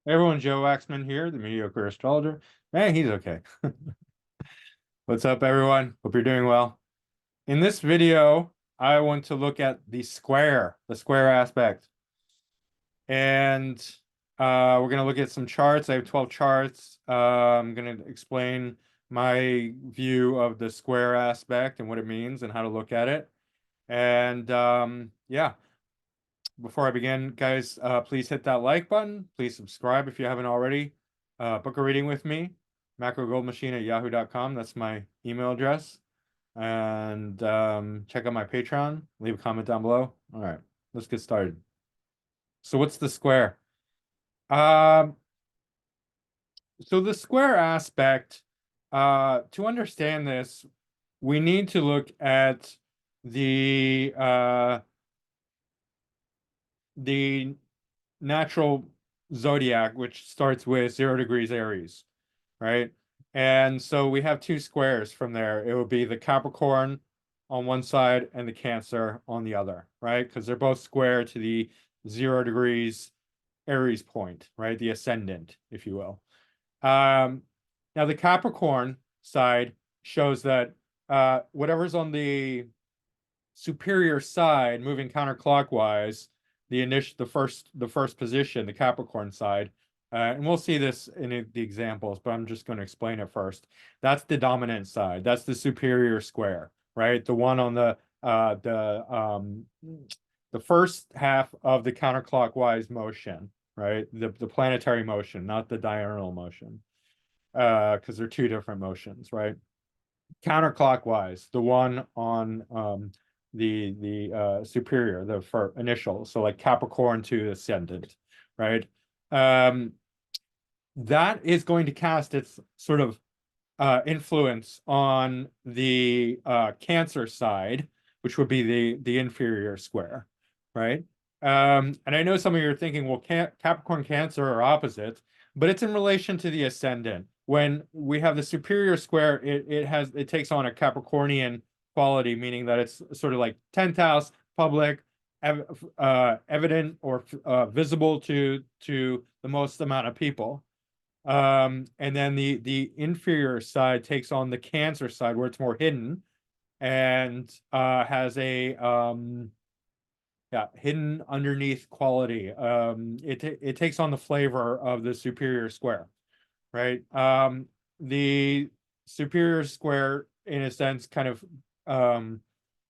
Everyone, Joe Waxman here, the mediocre astrologer. Man, he's okay. What's up, everyone? Hope you're doing well. In this video, I want to look at the square aspect. And we're going to look at some charts. I have 12 charts. I'm going to explain my view of the square aspect and what it means and how to look at it. And yeah, before I begin, guys, please hit that like button. Please subscribe if you haven't already. Book a reading with me, macrogoldmachine@yahoo.com. That's my email address. And check out my Patreon. Leave a comment down below. All right, let's get started. So what's the square? Um, so the square aspect, to understand this, we need to look at the natural zodiac, which starts with 0 degrees Aries, right? And so we have two squares from there. It would be the Capricorn on one side and the Cancer on the other, right? Because they're both square to the 0 degrees Aries point, right? The ascendant, if you will. Now the Capricorn side shows that whatever's on the superior side moving counterclockwise, the first position, the Capricorn side, and we'll see this in the examples, but I'm just going to explain it first. That's the dominant side. That's the superior square, right? The one on the first half of the counterclockwise motion, right? The planetary motion, not the diurnal motion, because they're two different motions, right? Counterclockwise, the one on the superior, the for initial, so like Capricorn to ascendant, right? That is going to cast its sort of influence on the Cancer side, which would be the inferior square, right? And I know some of you are thinking, well, Capricorn Cancer are opposites, but it's in relation to the ascendant. When we have the superior square, it takes on a Capricornian quality, meaning that it's sort of like 10th house, public, evident or visible to the most amount of people. And then the inferior side takes on the Cancer side where it's more hidden and has a hidden underneath quality. It takes on the flavor of the superior square, right? The superior square, in a sense, kind of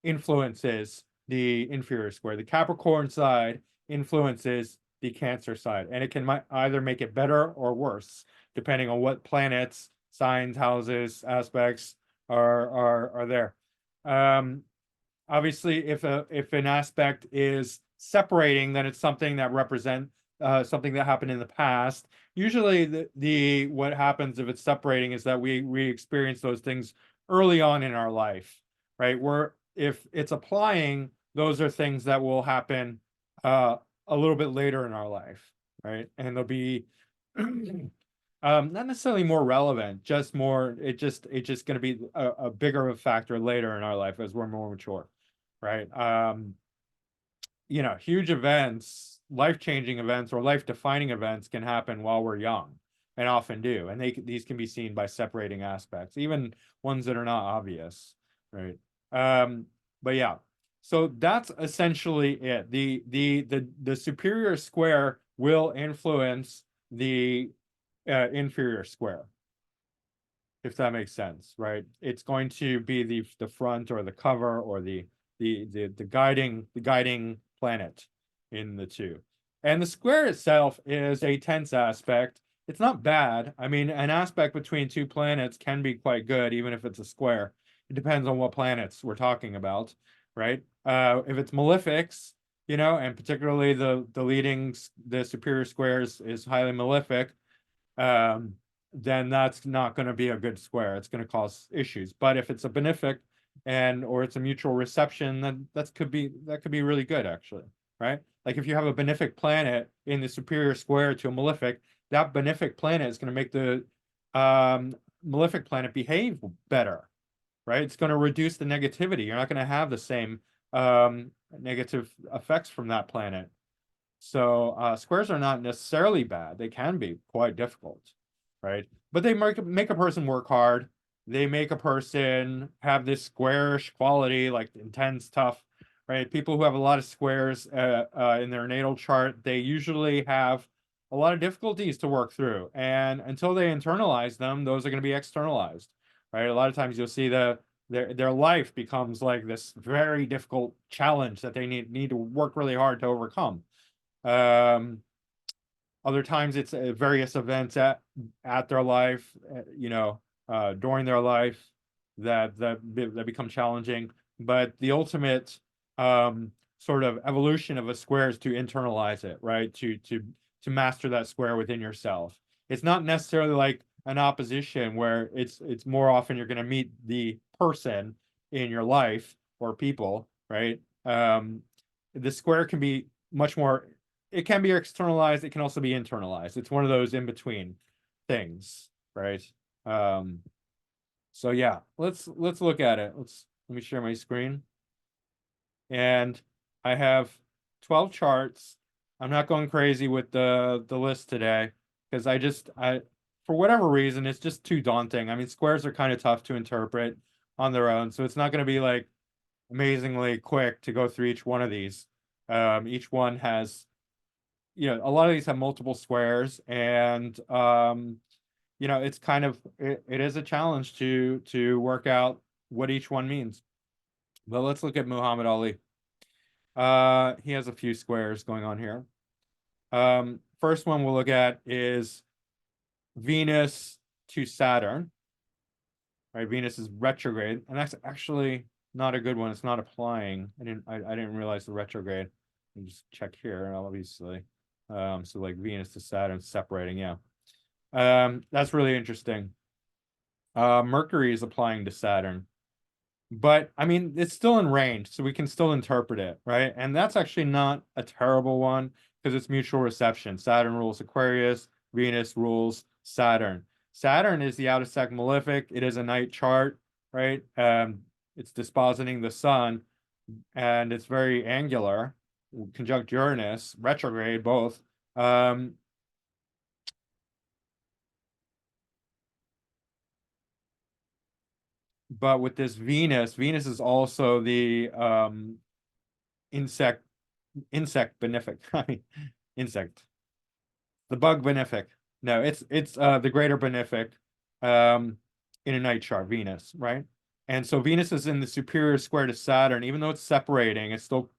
influences the inferior square. The Capricorn side influences the Cancer side, and it can either make it better or worse, depending on what planets, signs, houses, aspects are there. Obviously, if an aspect is separating, then it's something that represents something that happened in the past. Usually, the what happens if it's separating is that we experience those things early on in our life, right? Where if it's applying, those are things that will happen a little bit later in our life, right? And they'll be not necessarily more relevant, just more. It's just going to be a bigger of a factor later in our life as we're more mature, right? Huge events, life-changing events, or life-defining events can happen while we're young, and often do. And these can be seen by separating aspects, even ones that are not obvious, right? But yeah, so that's essentially it. The superior square will influence the inferior square, if that makes sense, right? It's going to be the front or the cover or the guiding planet in the two. And the square itself is a tense aspect. It's not bad. I mean, an aspect between two planets can be quite good, even if it's a square. It depends on what planets we're talking about, right? If it's malefics, and particularly the superior squares is highly malefic, then that's not going to be a good square. It's going to cause issues. But if it's a benefic or it's a mutual reception, then that could be really good, actually, right? Like if you have a benefic planet in the superior square to a malefic, that benefic planet is going to make the malefic planet behave better, right? It's going to reduce the negativity. You're not going to have the same negative effects from that planet. So squares are not necessarily bad. They can be quite difficult, right? But they make a person work hard. They make a person have this squarish quality, like intense, tough, right? People who have a lot of squares in their natal chart, they usually have a lot of difficulties to work through. And until they internalize them, those are going to be externalized, right? A lot of times you'll see their life becomes like this very difficult challenge that they need to work really hard to overcome. Um, Other times it's various events at their life, during their life that become challenging. But the ultimate sort of evolution of a square is to internalize it, right? To master that square within yourself. It's not necessarily like an opposition where it's more often you're going to meet the person in your life or people, right? The square can be much more, it can be externalized, it can also be internalized. It's one of those in between things, right? Um, so yeah, let's look at it. Let me share my screen. And I have 12 charts. I'm not going crazy with the list today because I for whatever reason it's just too daunting. I mean, squares are kind of tough to interpret on their own, so it's not going to be like amazingly quick to go through each one of these. Each one has, a lot of these have multiple squares, and it's kind of it is a challenge to work out what each one means. But let's look at Muhammad Ali. He has a few squares going on here. First one we'll look at is Venus to Saturn. Right, Venus is retrograde, and that's actually not a good one. It's not applying. I didn't realize the retrograde. Let me just check here, obviously. So like Venus to Saturn separating, yeah. That's really interesting. Mercury is applying to Saturn, but I mean it's still in range, so we can still interpret it, right? And that's actually not a terrible one because it's mutual reception. Saturn rules Aquarius, Venus rules Saturn. Saturn is the outer sect malefic. It is a night chart, right? It's dispositing the sun, and it's very angular, conjunct Uranus, retrograde, both. But with this Venus is also the insect benefic. I mean, insect, the bug benefic. No, it's the greater benefic in a night chart, Venus, right? And so Venus is in the superior square to Saturn, even though it's separating, it's still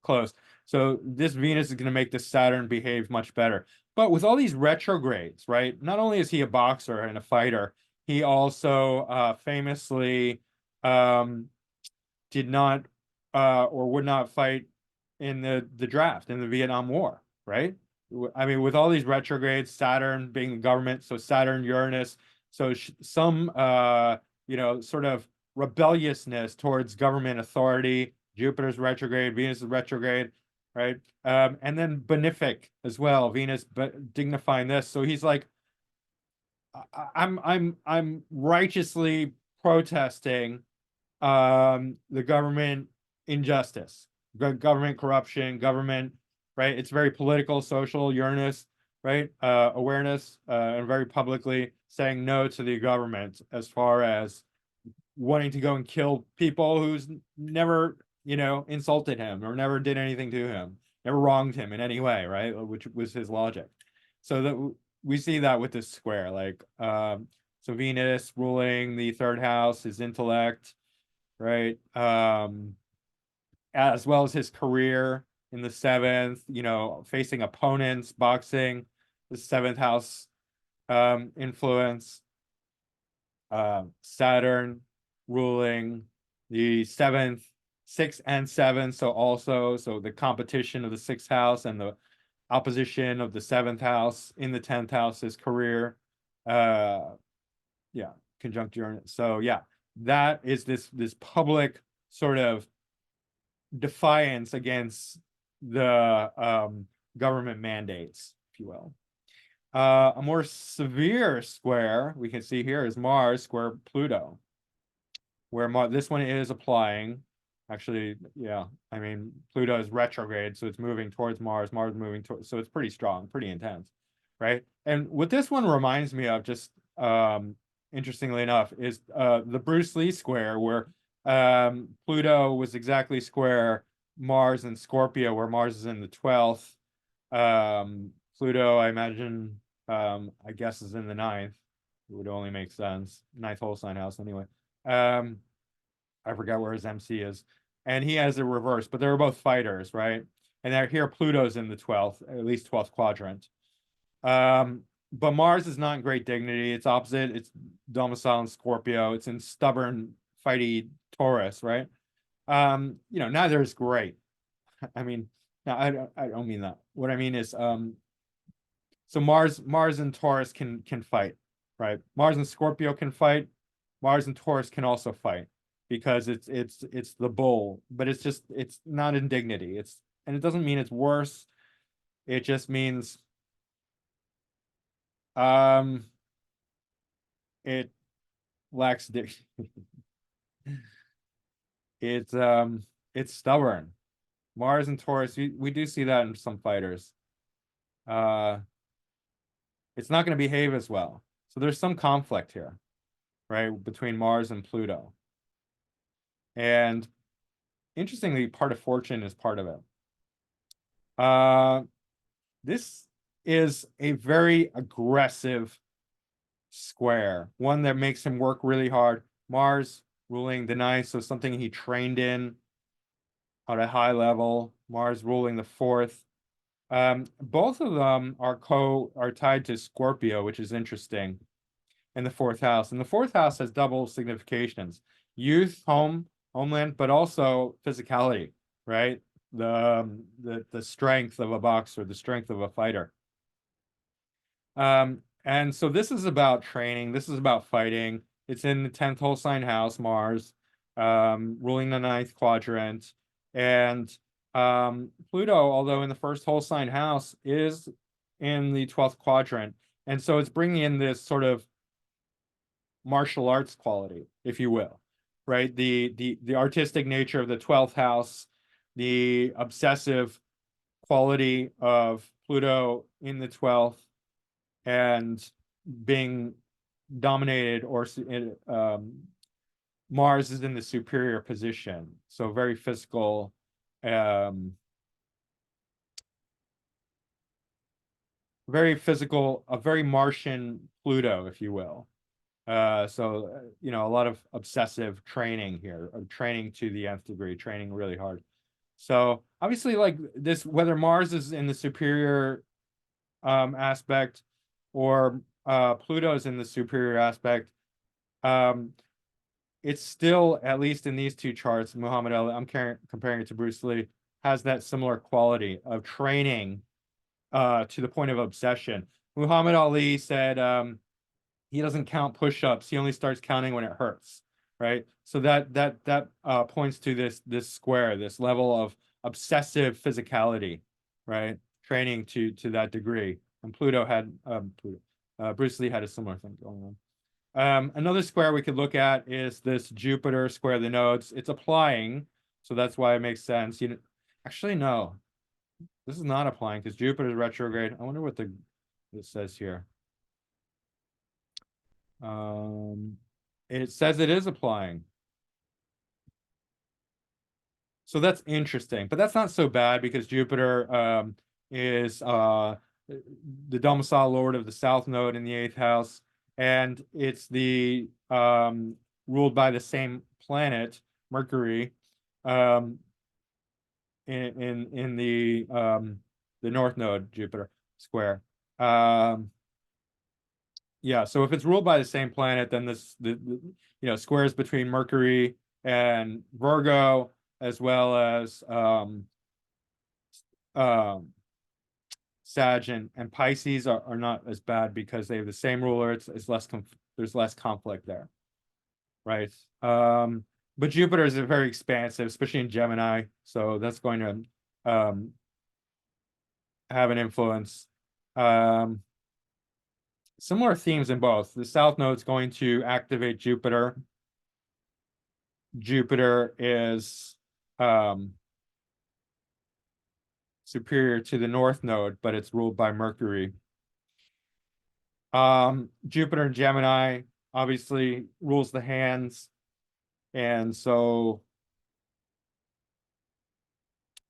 close. So this Venus is going to make this Saturn behave much better. But with all these retrogrades, right? Not only is he a boxer and a fighter, he also famously um, did not or would not fight in the draft in the Vietnam War, right? I mean, with all these retrogrades, Saturn being the government, so Saturn, Uranus, so some sort of rebelliousness towards government authority. Jupiter's retrograde, Venus is retrograde, right? And then benefic as well, Venus dignifying this. So he's like, I'm righteously protesting the government injustice, government corruption, government, right? It's very political, social, Uranus, right? Awareness, and very publicly saying no to the government as far as wanting to go and kill people who's never, insulted him or never did anything to him, never wronged him in any way, right? Which was his logic. So that we see that with this square, like, so Venus ruling the third house, his intellect, right? As well as his career in the seventh, facing opponents, boxing, the seventh house influence. Saturn ruling the seventh, sixth, and seventh. So the competition of the sixth house and the opposition of the seventh house in the 10th house is career. Yeah, conjunct Uranus. So yeah, that is this public sort of defiance against the government mandates, if you will. A more severe square we can see here is Mars square Pluto, where this one is applying. Actually, yeah. I mean, Pluto is retrograde, so it's moving towards Mars. Mars moving towards, so it's pretty strong, pretty intense, right? And what this one reminds me of, just interestingly enough, is the Bruce Lee square, where Pluto was exactly square Mars and Scorpio, where Mars is in the 12th. Pluto, I imagine, I guess, is in the ninth. It would only make sense. Ninth whole sign house, anyway. I forgot where his MC is. And he has a reverse, but they were both fighters, right? And they're here, Pluto's in the 12th, at least 12th quadrant. But Mars is not in great dignity. It's opposite. It's domicile in Scorpio. It's in stubborn, fighty Taurus, right? Neither is great. I mean, no, I don't mean that. What I mean is, so Mars and Taurus can fight, right? Mars and Scorpio can fight. Mars and Taurus can also fight because it's the bull, but it's not in dignity. And it doesn't mean it's worse. It just means it lacks dignity. It's stubborn. Mars and Taurus, we do see that in some fighters. It's not going to behave as well. So there's some conflict here, right, between Mars and Pluto. And interestingly, part of fortune is part of it. This is a very aggressive square, one that makes him work really hard. Mars ruling the ninth, so something he trained in at a high level. Mars ruling the fourth. Both of them are tied to Scorpio, which is interesting, in the fourth house. And the fourth house has double significations: youth, homeland, but also physicality, right? The strength of a boxer, the strength of a fighter. And so this is about training. This is about fighting. It's in the 10th whole sign house, Mars, ruling the ninth quadrant. And Pluto, although in the first whole sign house, is in the 12th quadrant. And so it's bringing in this sort of martial arts quality, if you will, right? The artistic nature of the 12th house, the obsessive quality of Pluto in the 12th, and being dominated, or Mars is in the superior position, so very physical, a very Martian Pluto, if you will. So a lot of obsessive training here, training to the nth degree, training really hard. So obviously, like this, whether Mars is in the superior aspect, or Pluto's in the superior aspect, it's still, at least in these two charts, Muhammad Ali, I'm comparing it to Bruce Lee, has that similar quality of training to the point of obsession. Muhammad Ali said he doesn't count push-ups. He only starts counting when it hurts, right? So that points to this square, this level of obsessive physicality, right? Training to that degree. And Bruce Lee had a similar thing going on. Another square we could look at is this Jupiter square the nodes. It's applying, so that's why it makes sense. Actually, no, this is not applying because Jupiter is retrograde. I wonder what it says here. It says it is applying. So that's interesting, but that's not so bad because Jupiter is the domicile lord of the south node in the 8th house, and it's the ruled by the same planet, Mercury, in the north node, Jupiter square. Yeah, so if it's ruled by the same planet, then the squares between Mercury and Virgo, as well as Sag and Pisces are not as bad because they have the same ruler. It's less there's less conflict there, right? But Jupiter is very expansive, especially in Gemini, so that's going to have an influence. Similar themes in both. The south node is going to activate Jupiter. Jupiter is um, superior to the north node, but it's ruled by Mercury. Jupiter in Gemini obviously rules the hands, and so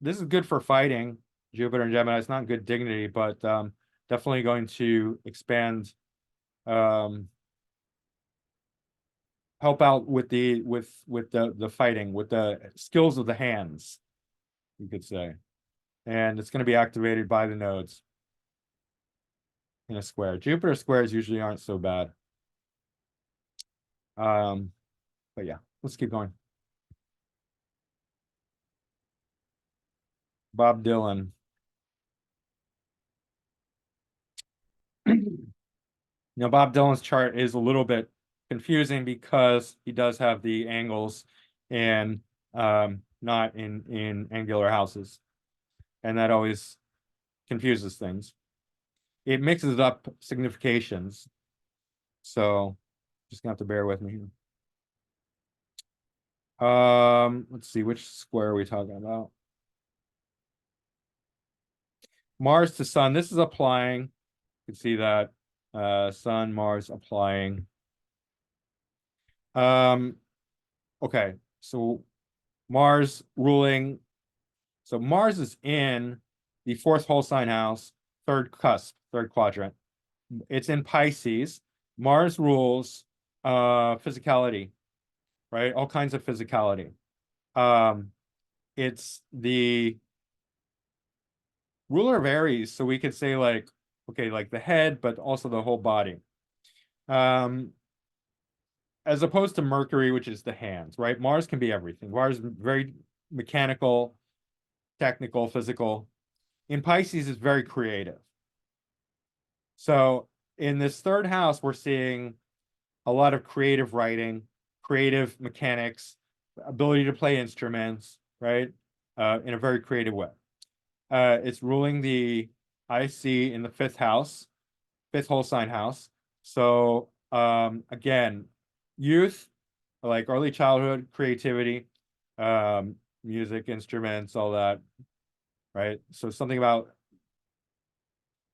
this is good for fighting. Jupiter in Gemini, it's not good dignity, but definitely going to expand, um, help out with the fighting, with the skills of the hands, you could say. And it's going to be activated by the nodes in a square. Jupiter squares usually aren't so bad. But yeah, let's keep going. Bob Dylan. Now, Bob Dylan's chart is a little bit confusing because he does have the angles and not in angular houses, and that always confuses things. It mixes up significations, so just gonna have to bear with me here. Let's see, which square are we talking about? Mars to Sun. This is applying. You can see that Sun, Mars applying. Okay, so Mars ruling. So Mars is in the fourth whole sign house, third cusp, third quadrant. It's in Pisces. Mars rules physicality, right? All kinds of physicality. It's the ruler of Aries, so we could say like, okay, like the head, but also the whole body. As opposed to Mercury, which is the hands, right? Mars can be everything. Mars is very mechanical, technical, physical. In Pisces, it's very creative. So in this third house, we're seeing a lot of creative writing, creative mechanics, ability to play instruments, right? In a very creative way. It's ruling the IC in the fifth house, fifth whole sign house. So again, youth, like early childhood, creativity, music, instruments, all that, right? So something about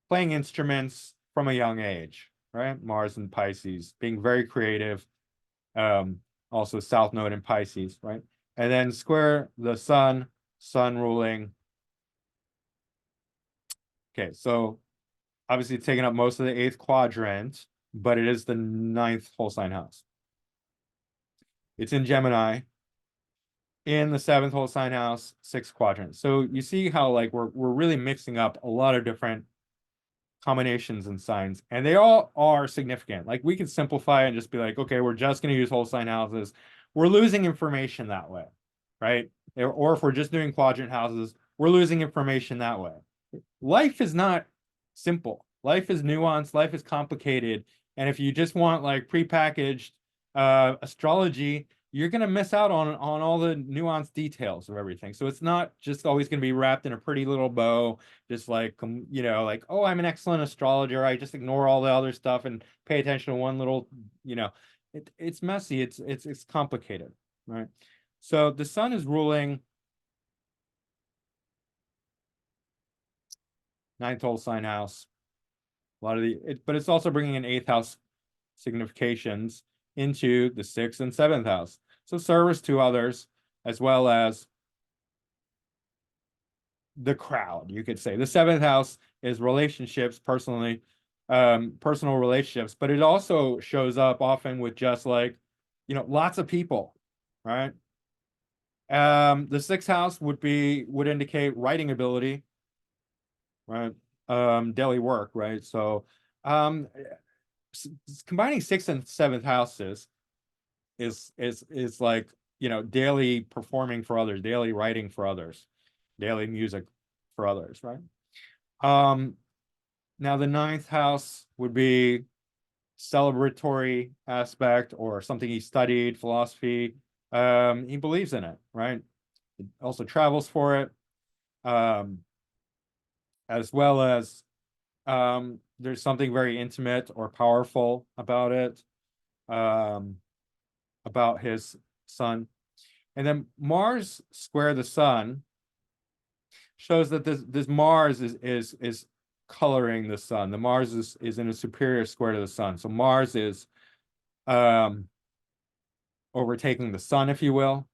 playing instruments from a young age, right? Mars and Pisces, being very creative. Also South Node in Pisces, right? And then square the Sun, Sun ruling. Okay, so obviously taking up most of the eighth quadrant, but it is the ninth whole sign house. It's in Gemini, in the seventh whole sign house, sixth quadrant. So you see how like we're really mixing up a lot of different combinations and signs, and they all are significant. Like we could simplify and just be like, okay, we're just going to use whole sign houses. We're losing information that way, right? Or if we're just doing quadrant houses, we're losing information that way. Life is not simple. Life is nuanced. Life is complicated. And if you just want like prepackaged astrology, you're going to miss out on all the nuanced details of everything. So it's not just always going to be wrapped in a pretty little bow, just like, you know, like, oh, I'm an excellent astrologer. I just ignore all the other stuff and pay attention to one little, you know, it's messy. It's complicated, right? So the sun is ruling ninth whole sign house. A lot of but it's also bringing in eighth house significations into the sixth and seventh house. So service to others, as well as the crowd, you could say. The seventh house is relationships, personal relationships, but it also shows up often with just like, you know, lots of people, right? The sixth house would indicate writing ability, right? Daily work, right? So combining sixth and seventh houses is like, you know, daily performing for others, daily writing for others, daily music for others, right? Now the ninth house would be celebratory aspect or something he studied, philosophy. He believes in it, right? He also travels for it, as well as there's something very intimate or powerful about it, about his son. And then Mars square the sun shows that this Mars is coloring the sun. The Mars is in a superior square to the sun. So Mars is um overtaking the sun, if you will,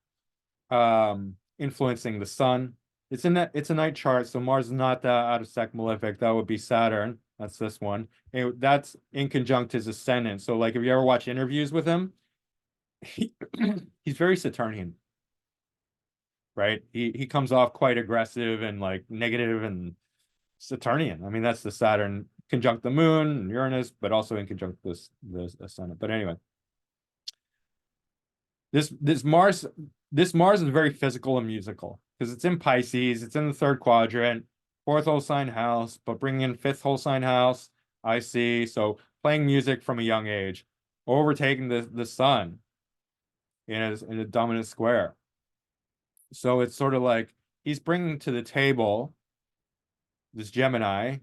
influencing the sun. It's a night chart, so Mars is not that out of sec malefic. That would be Saturn. That's this one. And that's in conjunct his ascendant. So like if you ever watch interviews with him, he's very Saturnian, right? He comes off quite aggressive and like negative and Saturnian. I mean, that's the Saturn conjunct the moon and Uranus, but also in conjunct this ascendant. But anyway, this Mars is very physical and musical because it's in Pisces, it's in the third quadrant, fourth whole sign house, but bringing in fifth whole sign house, I see. So playing music from a young age, overtaking the sun in a dominant square. So it's sort of like he's bringing to the table this Gemini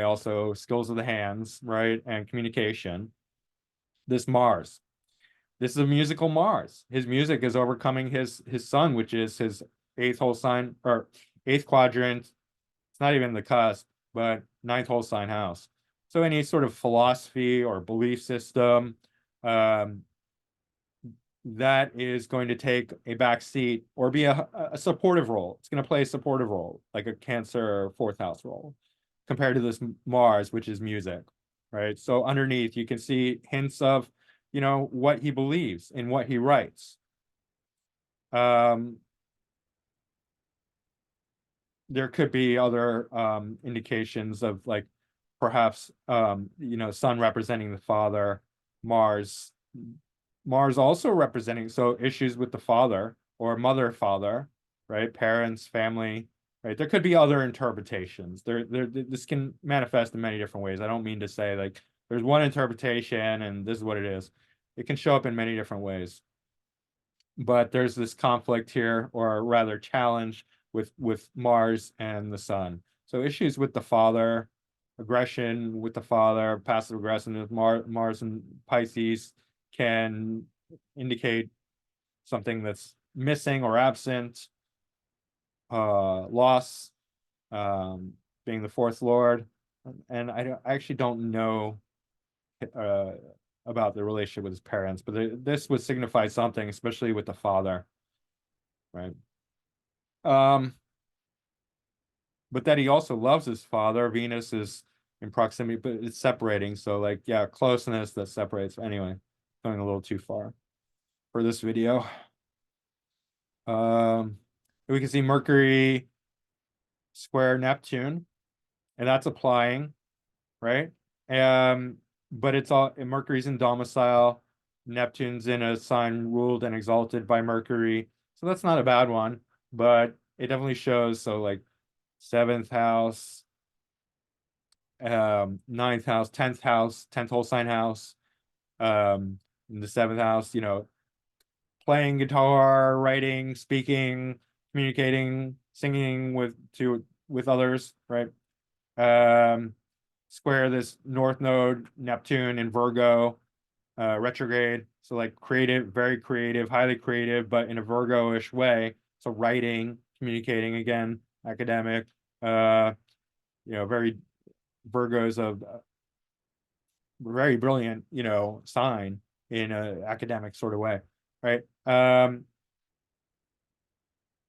also skills of the hands, right, and communication. This Mars. This is a musical Mars. His music is overcoming his sun, which is his eighth whole sign or eighth quadrant. It's not even the cusp, but ninth whole sign house. So any sort of philosophy or belief system that is going to take a back seat or be a supportive role. It's going to play a supportive role, like a Cancer fourth house role, compared to this Mars, which is music, right? So underneath, you can see hints of, what he believes and what he writes. There could be other indications of like perhaps sun representing the father, Mars also representing so issues with the father or mother father, right? Parents, family, right? There could be other interpretations. This can manifest in many different ways. I don't mean to say like there's one interpretation and this is what it is. It can show up in many different ways. But there's this conflict here, or rather challenge with Mars and the sun. So issues with the father, aggression with the father, passive aggression with Mars and Pisces can indicate something that's missing or absent. Loss, being the fourth lord, and I actually don't know about the relationship with his parents, but this would signify something, especially with the father, right? But that he also loves his father. Venus is in proximity, but it's separating. So like, yeah, closeness that separates. Anyway, going a little too far for this video. We can see Mercury square Neptune, and that's applying, right? But it's all Mercury's in domicile, Neptune's in a sign ruled and exalted by Mercury, so that's not a bad one, but it definitely shows. So like seventh house, ninth house, 10th whole sign house, in the seventh house, playing guitar, writing, speaking, communicating, singing with others, right? Square this north node, Neptune in Virgo, retrograde. So like creative, very creative, highly creative, but in a Virgo-ish way. So writing, communicating again, academic, very Virgo's a very brilliant, sign in an academic sort of way, right?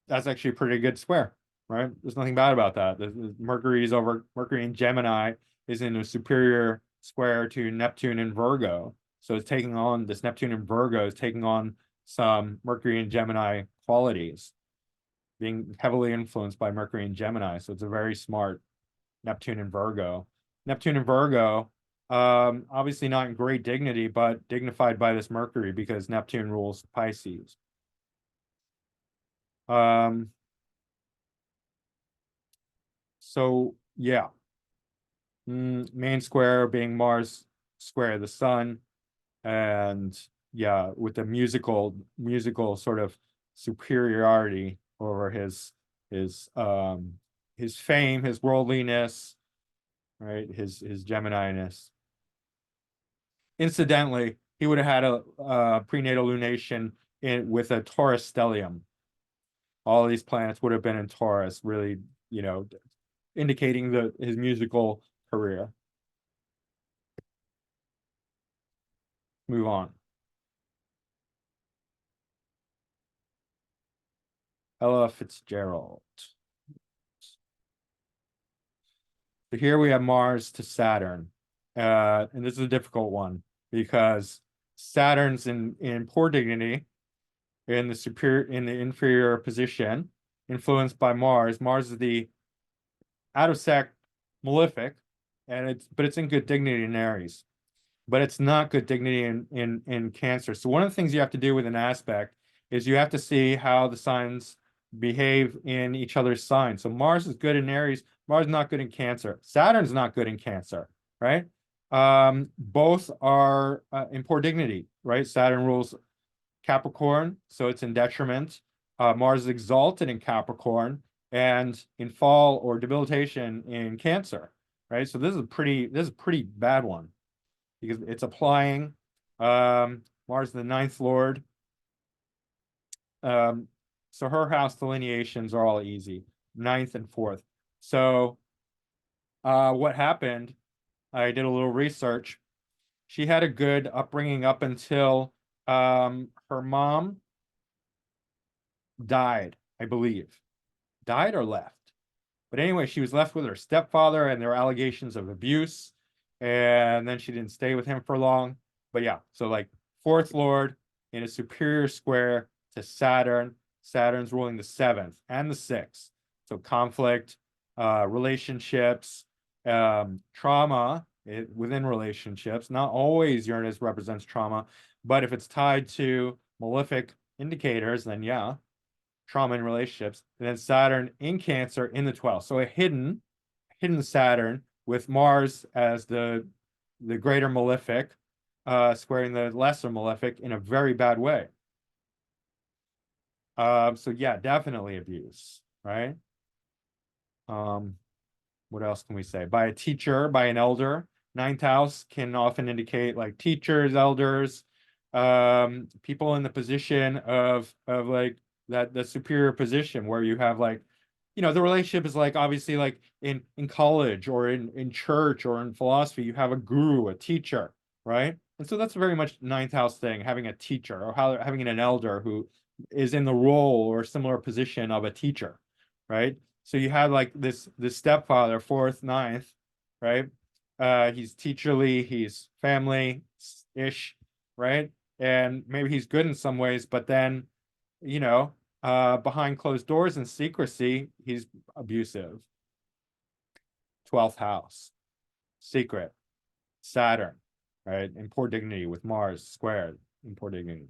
That's actually a pretty good square, right? There's nothing bad about that. Mercury in Gemini is in a superior square to Neptune in Virgo. So it's taking on this Neptune in Virgo is taking on some Mercury in Gemini qualities, being heavily influenced by Mercury in Gemini. So it's a very smart Neptune in Virgo. Neptune in Virgo, obviously not in great dignity, but dignified by this Mercury because Neptune rules Pisces. So yeah, main square being Mars square the sun, and yeah, with the musical sort of superiority over his fame, his worldliness, right? His Gemini-ness. Incidentally, he would have had a prenatal lunation with a Taurus stellium. All these planets would have been in Taurus, really, indicating his musical career. Move on. Ella Fitzgerald. So here we have Mars to Saturn. And this is a difficult one because Saturn's in poor dignity, in the inferior position, influenced by Mars. Mars is the out of sect malefic, but it's in good dignity in Aries. But it's not good dignity in Cancer. So one of the things you have to do with an aspect is you have to see how the signs behave in each other's signs. So Mars is good in Aries, Mars is not good in Cancer. Saturn's not good in Cancer, right? Both are in poor dignity, right? Saturn rules Capricorn, so it's in detriment. Mars is exalted in Capricorn and in fall or debilitation in Cancer, right? So this is a pretty bad one because it's applying Mars, the ninth lord. So her house delineations are all easy, ninth and fourth. So what happened, I did a little research. She had a good upbringing up until her mom died, I believe. Died or left. But anyway, she was left with her stepfather and there were allegations of abuse. And then she didn't stay with him for long. But yeah, so like fourth lord in a superior square to Saturn. Saturn's ruling the seventh and the sixth. So conflict, relationships, trauma within relationships. Not always Uranus represents trauma, but if it's tied to malefic indicators, then yeah, trauma in relationships. And then Saturn in Cancer in the 12th. So a hidden Saturn with Mars as the greater malefic, squaring the lesser malefic in a very bad way. So yeah, definitely abuse, right? What else can we say? By a teacher, by an elder. Ninth house can often indicate like teachers, elders, people in the position of like the superior position where you have like, the relationship is like obviously like in college or in church or in philosophy, you have a guru, a teacher, right? And so that's very much ninth house thing, having a teacher or having an elder who is in the role or similar position of a teacher, right? So you have like this stepfather, fourth, ninth, right? He's teacherly, he's family-ish, right? And maybe he's good in some ways, but then, behind closed doors and secrecy, he's abusive. 12th house, secret, Saturn, right? In poor dignity with Mars squared in poor dignity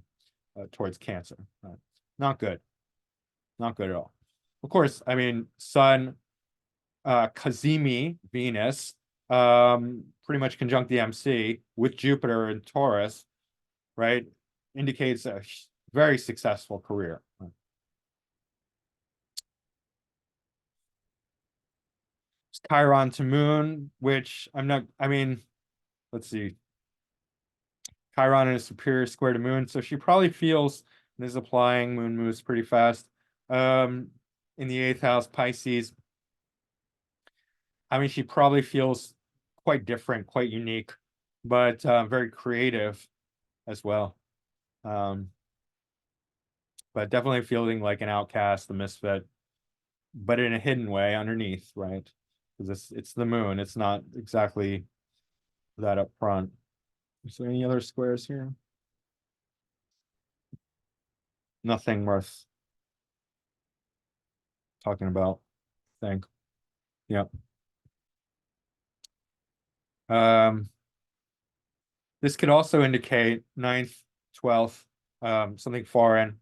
towards Cancer. Right? Not good. Not good at all. Of course, I mean, Sun, Kazemi, Venus, pretty much conjunct the MC with Jupiter and Taurus, right? Indicates a very successful career. Chiron to Moon, which let's see. Chiron in a superior square to Moon. So she probably feels, and is applying, Moon moves pretty fast. In the 8th house, Pisces. I mean, she probably feels quite different, quite unique, but very creative as well. But definitely feeling like an outcast, the misfit, but in a hidden way underneath, right? Because it's the moon. It's not exactly that up front. Is there any other squares here? Nothing worth talking about, I think. Yep. This could also indicate 9th, 12th, something foreign,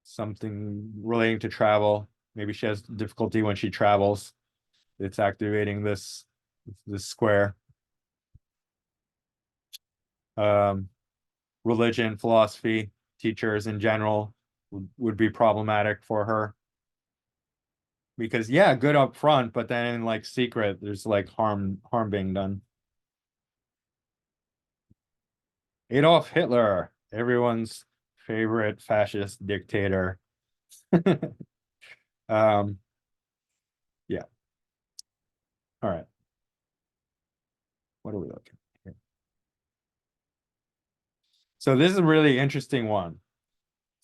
something relating to travel. Maybe she has difficulty when she travels. It's activating this square. Religion, philosophy, teachers in general would be problematic for her. Because yeah, good up front, but then in like secret, there's like harm being done. Adolf Hitler, everyone's favorite fascist dictator. Yeah. All right. What are we looking at here? So this is a really interesting one.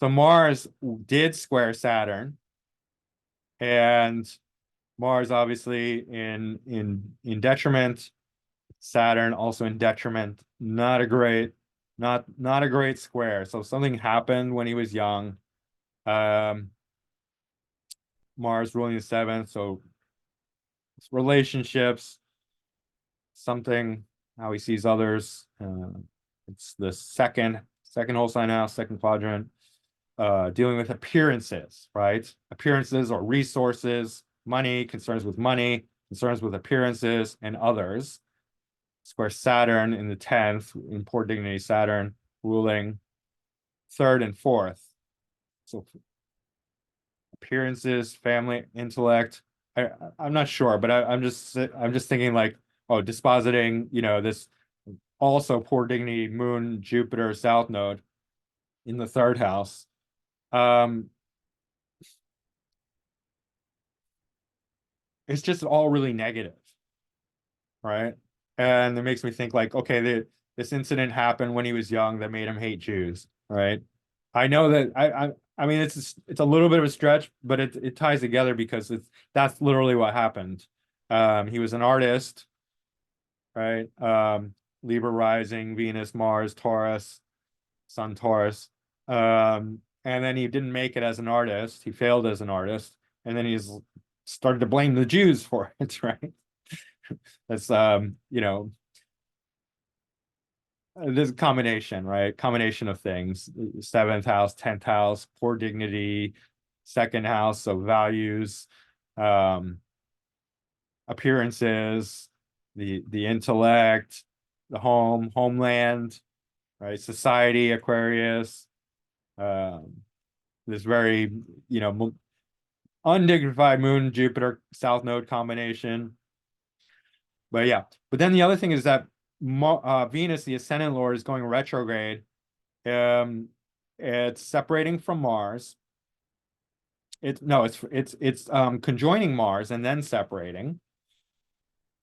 So Mars did square Saturn, and Mars obviously in detriment. Saturn also in detriment. Not a great square. So something happened when he was young. Um, Mars ruling the seventh, so relationships, something how he sees others. It's the second whole sign house, second quadrant. Dealing with appearances, right? Appearances or resources, money, concerns with money, concerns with appearances and others. Square Saturn in the 10th, in poor dignity Saturn, ruling third and fourth. So appearances, family, intellect. I'm not sure, but I'm just thinking like, oh, dispositing, this also poor dignity Moon, Jupiter, South Node in the third house. It's just all really negative, right? And it makes me think like, okay, this incident happened when he was young that made him hate Jews, right? I know that I mean it's a little bit of a stretch, but it ties together because that's literally what happened. He was an artist, right? Libra rising, Venus, Mars, Taurus, Sun, Taurus. And then he didn't make it as an artist. He failed as an artist, and then he's started to blame the Jews for it, right? That's this combination, right? Combination of things. Seventh house, 10th house, poor dignity, second house, so values, um, appearances, the intellect, the homeland, right? Society, Aquarius, this very, undignified Moon, Jupiter, South Node combination. But yeah, but then the other thing is that Venus, the ascendant lord, is going retrograde. It's separating from Mars. It's conjoining Mars and then separating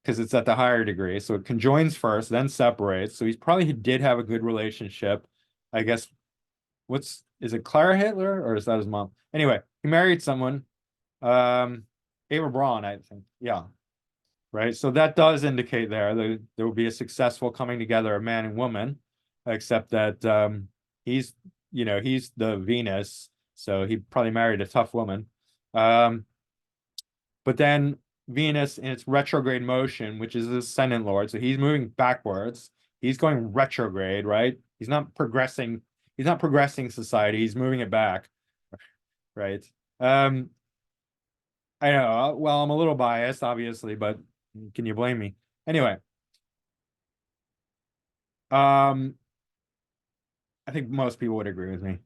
because it's at the higher degree. So it conjoins first, then separates. So he probably did have a good relationship. I guess is it Clara Hitler or is that his mom? Anyway, he married someone, Ava Braun, I think. Yeah. Right. So that does indicate there will be a successful coming together of man and woman, except that he's he's the Venus, so he probably married a tough woman. But then Venus in its retrograde motion, which is the ascendant lord, so he's moving backwards. He's going retrograde, right? He's not progressing society, he's moving it back. Right. I know, well, I'm a little biased, obviously, but can you blame me? Anyway, I think most people would agree with me.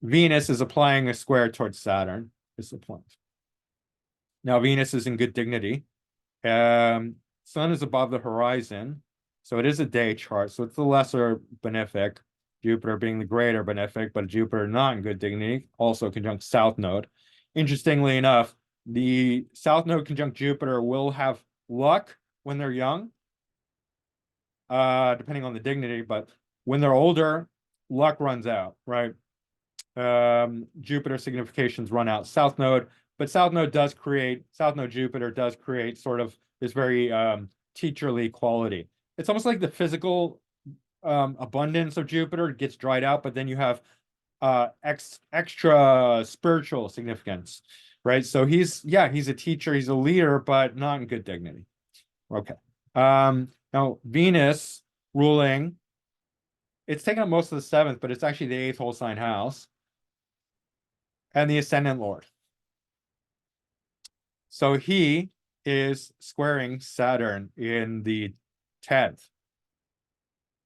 Venus is applying a square towards Saturn, is the point. Now, Venus is in good dignity. Sun is above the horizon, so it is a day chart, so it's the lesser benefic, Jupiter being the greater benefic, but Jupiter not in good dignity, also conjunct South Node. Interestingly enough, the South Node conjunct Jupiter will have luck when they're young, depending on the dignity, but when they're older, luck runs out, right? Jupiter significations run out. South Node, but South Node Jupiter does create sort of this very teacherly quality. It's almost like the physical abundance of Jupiter gets dried out, but then you have extra spiritual significance, right? So he's a teacher, he's a leader, but not in good dignity. Okay. Now Venus ruling, it's taking up most of the seventh, but it's actually the eighth whole sign house and the ascendant lord. So he is squaring Saturn in the 10th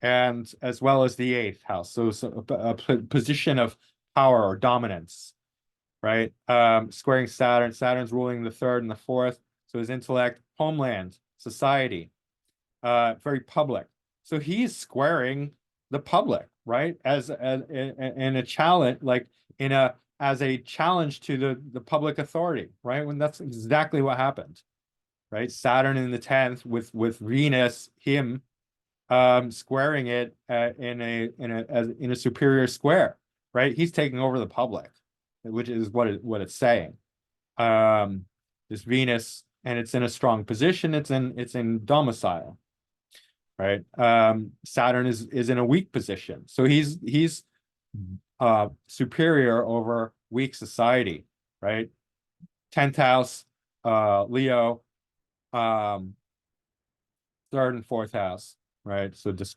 and as well as the eighth house. So a position of power or dominance, right? Squaring Saturn. Saturn's ruling the third and the fourth. So his intellect, homeland, society, very public. So he's squaring the public, right? As in a challenge, like in a as a challenge to the public authority, right? When that's exactly what happened, right? Saturn in the 10th with Venus, him squaring it in a superior square, right? He's taking over the public, which is what it's saying. Um, this Venus, and it's in a strong position. It's in domicile, right? Saturn is in a weak position, so he's superior over weak society, right? 10th house, Leo, um, third and fourth house, right? So just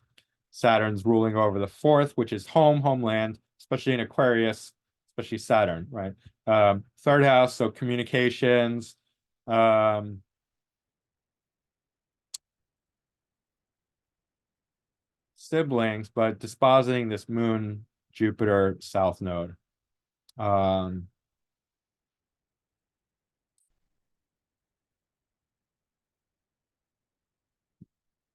Saturn's ruling over the fourth, which is homeland, especially in Aquarius, especially Saturn, right? Third house, so communications, siblings, but dispositing this Moon Jupiter South node. Um,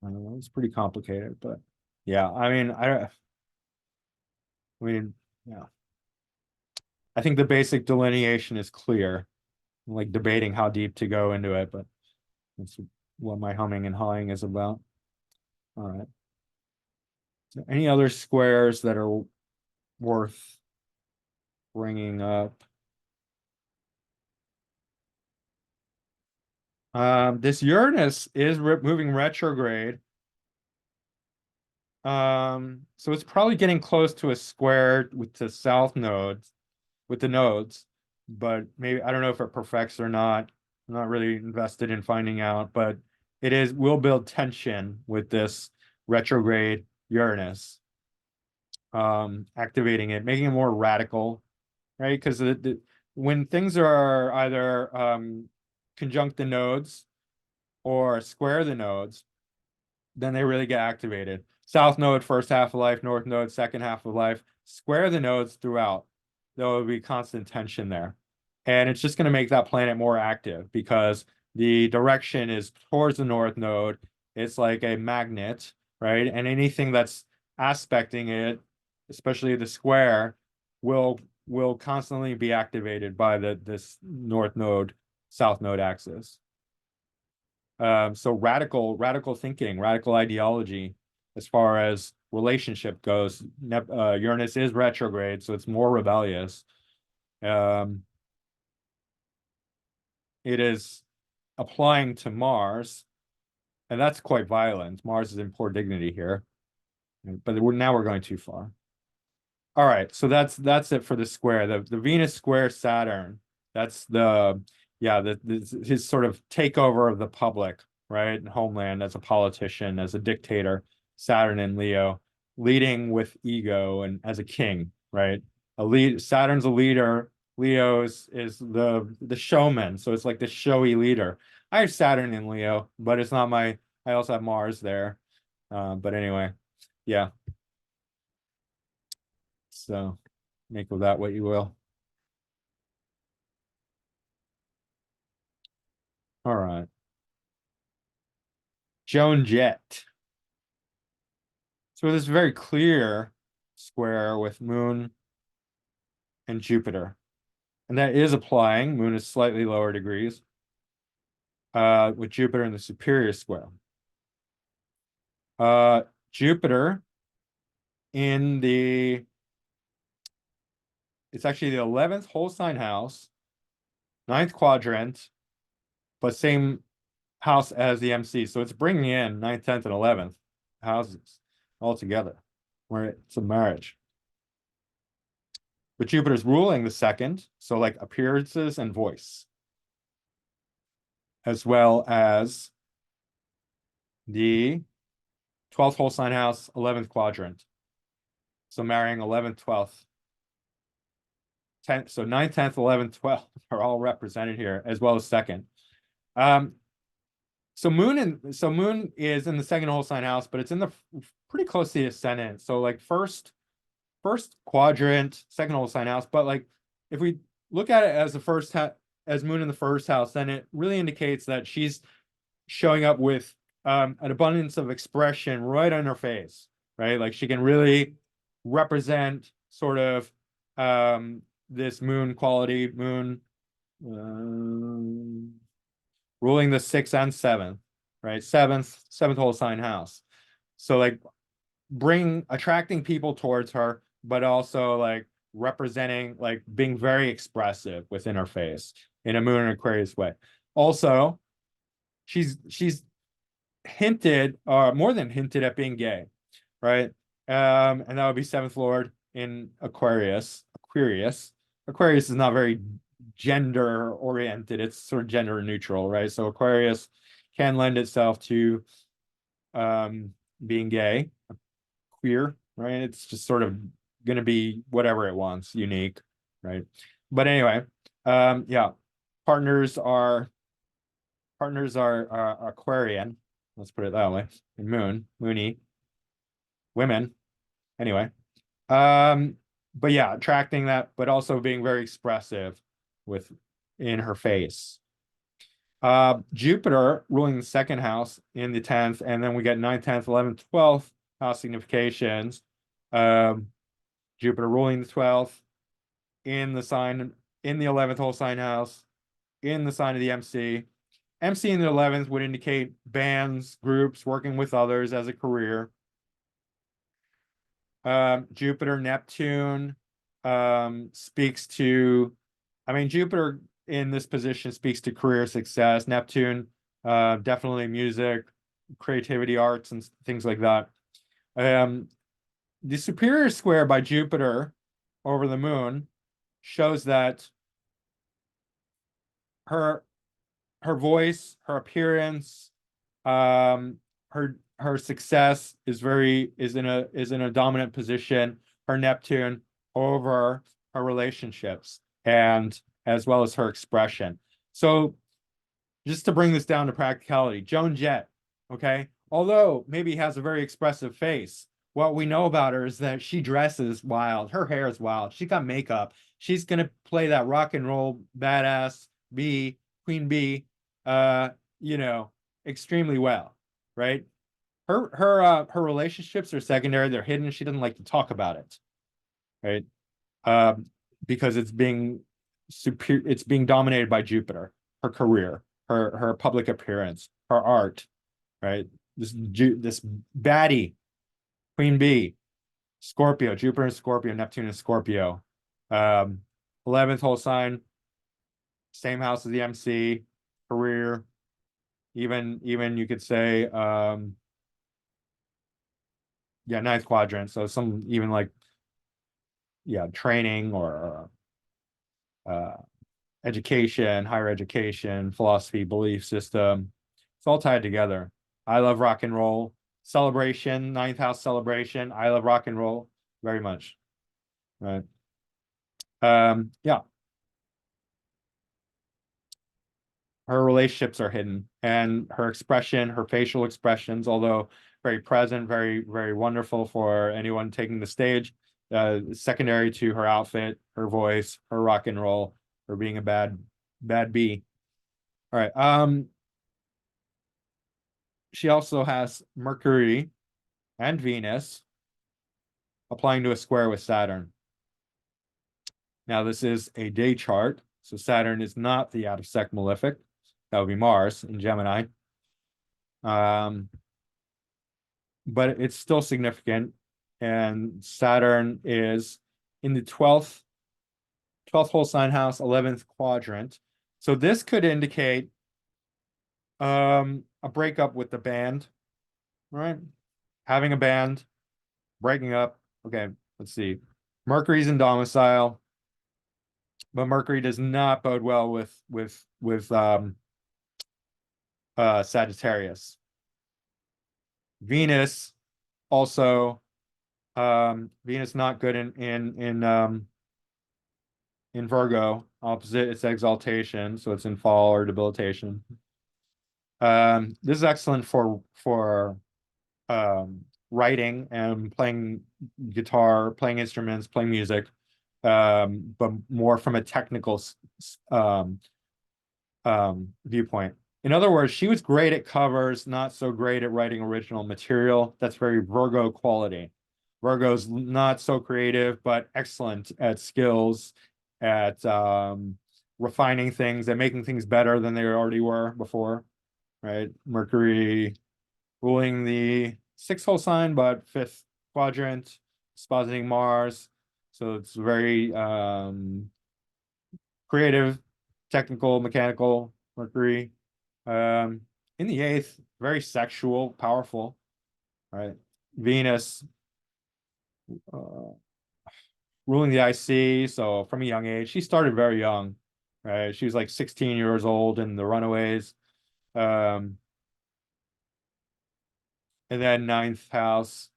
I don't know, it's pretty complicated, but yeah, I mean, yeah, I think the basic delineation is clear. I'm like debating how deep to go into it, but that's what my humming and hawing is about. All right. So any other squares that are worth bringing up? This Uranus is moving retrograde. So it's probably getting close to a square with the south nodes, with the nodes, but maybe I don't know if it perfects or not. I'm not really invested in finding out, but will build tension with this retrograde Uranus, activating it, making it more radical, right? Because when things are either conjunct the nodes or square the nodes, then they really get activated. South node, first half of life, north node, second half of life, square the nodes throughout. There will be constant tension there. And it's just going to make that planet more active because the direction is towards the north node. It's like a magnet, right? And anything that's aspecting it, especially the square, will constantly be activated by this north node, south node axis. So radical thinking, radical ideology as far as relationship goes. Uranus is retrograde, so it's more rebellious. Um, it is applying to Mars, and that's quite violent. Mars is in poor dignity here, but now we're going too far. All right, so that's it for the square. The Venus square Saturn. That's his sort of takeover of the public, right? And homeland as a politician, as a dictator. Saturn and Leo, leading with ego and as a king, right? Saturn's a leader. Leo is the showman, so it's like the showy leader. I have Saturn in Leo, but it's not my. I also have Mars there. But anyway, yeah. So make of that what you will. All right. Joan Jett. So this very clear square with Moon and Jupiter. And that is applying. Moon is slightly lower degrees. With Jupiter in the superior square. Jupiter in it's actually the 11th whole sign house, 9th quadrant, but same house as the MC. So it's bringing in 9th, 10th, and 11th houses all together, where it's a marriage. But Jupiter's ruling the second, so like appearances and voice, as well as the 12th whole sign house, 11th quadrant. So marrying 11th, 12th. 10th, so 9th, 10th, 11th, 12th are all represented here, as well as second. So Moon is in the second whole sign house, but it's in the pretty close to the ascendant. So like first quadrant, second whole sign house. But like if we look at it as as Moon in the first house, then it really indicates that she's showing up with an abundance of expression right on her face, right? Like she can really represent sort of this moon quality, moon ruling the sixth and seventh, right? Seventh whole sign house. So like attracting people towards her, but also like representing, like being very expressive within her face in a moon and Aquarius way. Also, she's hinted, or more than hinted, at being gay, right? And that would be seventh lord in Aquarius. Aquarius is not very gender oriented, it's sort of gender neutral, right? So Aquarius can lend itself to being gay, queer, right? It's just sort of going to be whatever it wants, unique, right? But anyway, yeah, partners are Aquarian, let's put it that way, and moony women, anyway. But yeah, attracting that, but also being very expressive with in her face. Jupiter ruling the second house in the 10th, and then we get 9th, 10th, 11th, 12th house significations. Jupiter ruling the 12th in the 11th whole sign house, in the sign of the MC. MC in the 11th would indicate bands, groups, working with others as a career. Jupiter, Neptune speaks to, I mean, Jupiter in this position speaks to career success. Neptune, definitely music, creativity, arts, and things like that. The superior square by Jupiter over the moon shows that her voice, her appearance, her success is in a dominant position. Her Neptune over her relationships, and as well as her expression. So just to bring this down to practicality, Joan Jett, okay, although maybe has a very expressive face, what we know about her is that she dresses wild, her hair is wild, she got makeup, she's gonna play that rock and roll badass queen bee, you know, extremely well, right? Her relationships are secondary, they're hidden, she doesn't like to talk about it, right? Because it's being dominated by Jupiter, her career, her public appearance, her art, right? This baddie, queen bee, Scorpio, Jupiter and Scorpio, Neptune and Scorpio. 11th whole sign, same house as the MC, career, even you could say yeah, ninth quadrant. So some even like, yeah, training or education, higher education, philosophy, belief system. It's all tied together. I love rock and roll. Celebration, ninth house celebration. I love rock and roll very much. Right. Yeah. Her relationships are hidden, and her expression, her facial expressions, although very present, very, very wonderful for anyone taking the stage, secondary to her outfit, her voice, her rock and roll, her being a bad bee. All right. She also has Mercury and Venus applying to a square with Saturn. Now, this is a day chart, so Saturn is not the out of sect malefic. That would be Mars in Gemini. But it's still significant. And Saturn is in the 12th whole sign house, 11th quadrant. So this could indicate a breakup with the band, right? Having a band, breaking up. Okay, let's see. Mercury's in domicile, but Mercury does not bode well with Sagittarius. Venus also, Venus not good in Virgo, opposite its exaltation, so it's in fall or debilitation. This is excellent for writing and playing guitar, playing instruments, playing music, but more from a technical viewpoint. In other words, she was great at covers, not so great at writing original material. That's very Virgo quality. Virgo's not so creative, but excellent at skills, at refining things and making things better than they already were before, right? Mercury ruling the sixth whole sign, but fifth quadrant, expositing Mars. So it's very creative, technical, mechanical, Mercury. Um, in the eighth, very sexual, powerful, right? Venus uh, ruling the IC. So from a young age, she started very young, right? She was like 16 years old in the Runaways. Um, and then ninth house.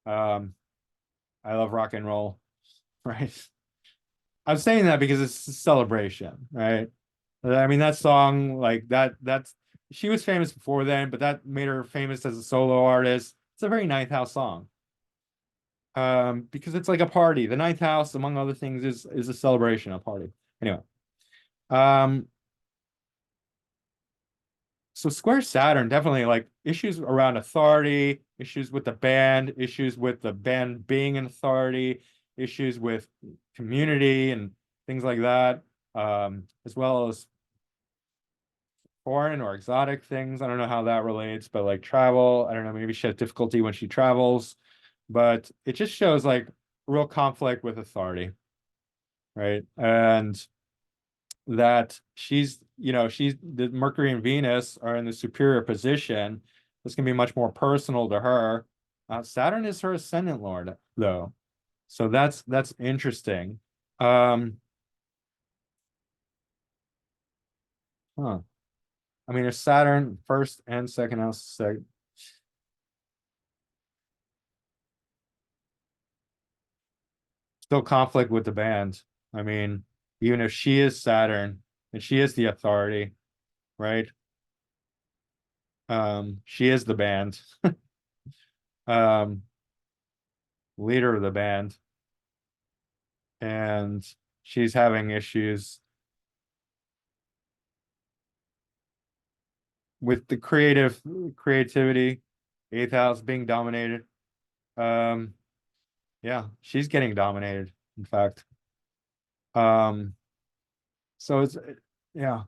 Um, I love rock and roll, right? I'm saying that because it's a celebration, right? I mean, that song, like that's she was famous before then, but that made her famous as a solo artist. It's a very ninth house song. Because it's like a party. The ninth house, among other things, is a celebration, a party. Anyway. Um, so Square Saturn definitely like issues around authority, issues with the band being an authority, issues with community and things like that, as well as foreign or exotic things. I don't know how that relates, but like travel, I don't know, maybe she has difficulty when she travels, but it just shows like real conflict with authority, right? And that she's the Mercury and Venus are in the superior position. This can be much more personal to her. Saturn is her ascendant lord, though. So that's interesting. Um, huh. I mean, there's Saturn first and second house, still conflict with the band. I mean, even if she is Saturn and she is the authority, right? She is the band, um, leader of the band, and she's having issues with the creativity, eighth house being dominated. Um, yeah, she's getting dominated, in fact. Um, so it's yeah,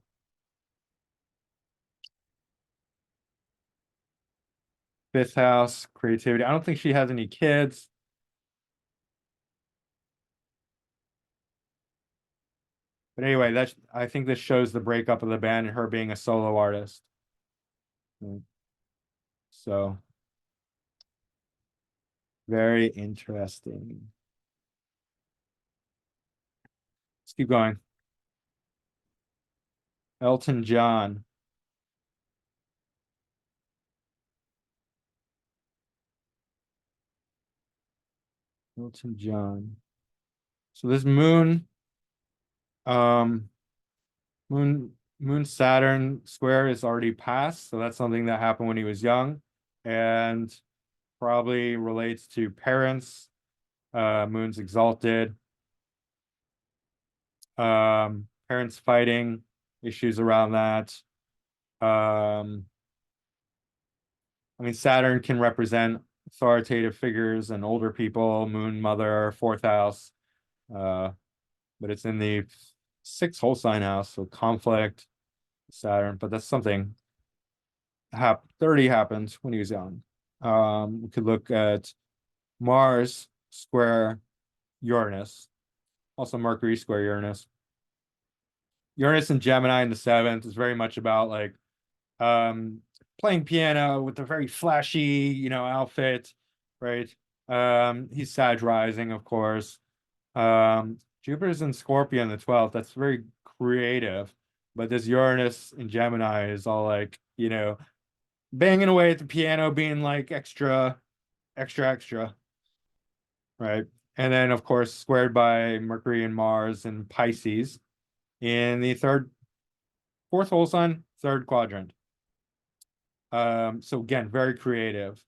fifth house, creativity. I don't think she has any kids. But anyway, that's I think this shows the breakup of the band and her being a solo artist. Mm. So very interesting. Let's keep going. Elton John. Elton John. So this um, moon Saturn square is already passed. So that's something that happened when he was young, and probably relates to parents. Moon's exalted. Parents fighting, issues around that. Um, I mean, Saturn can represent authoritative figures and older people, moon, mother, fourth house. Uh, but it's in the sixth whole sign house, so conflict, Saturn, but that's something 30 happened when he was young. We could look at Mars square Uranus, also Mercury square Uranus. Uranus and Gemini in the seventh is very much about like um playing piano with a very flashy, outfit, right? He's Sag rising, of course. Jupiter's in Scorpio in the 12th. That's very creative. But this Uranus in Gemini is all like, banging away at the piano, being like extra, extra, extra, right? And then, of course, squared by Mercury and Mars and Pisces in the fourth whole sign, third quadrant. So again, very creative,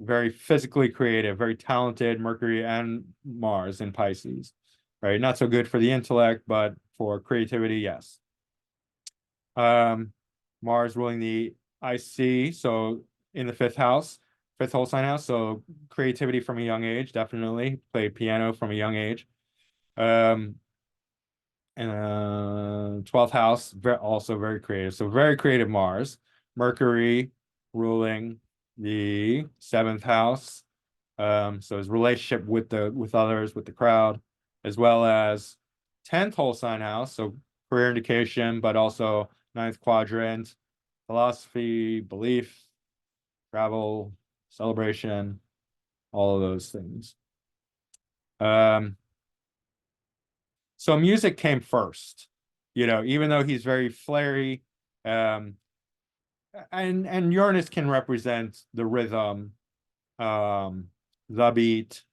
very physically creative, very talented Mercury and Mars in Pisces, right? Not so good for the intellect, but for creativity, yes. Um, Mars ruling the IC, so in the fifth house, fifth whole sign house. So creativity from a young age, definitely played piano from a young age. And 12th house, also very creative. So very creative Mars. Mercury ruling the seventh house. So his relationship with others, with the crowd, as well as 10th whole sign house. So career indication, but also ninth quadrant, philosophy, belief, travel, celebration, all of those things. So music came first, even though he's very flary, and Uranus can represent the rhythm, the beat,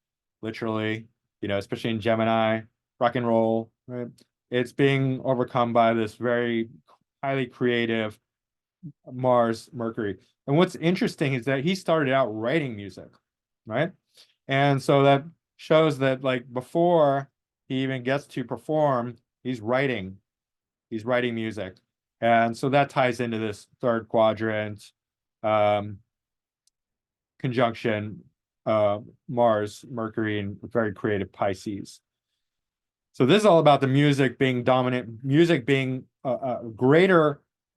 literally, especially in Gemini, rock and roll, right? It's being overcome by this very highly creative Mars, Mercury. And what's interesting is that he started out writing music, right? And so that shows that like before he even gets to perform, he's writing music. And so that ties into this third quadrant conjunction, Mars, Mercury, and very creative Pisces. So this is all about the music being dominant, music being a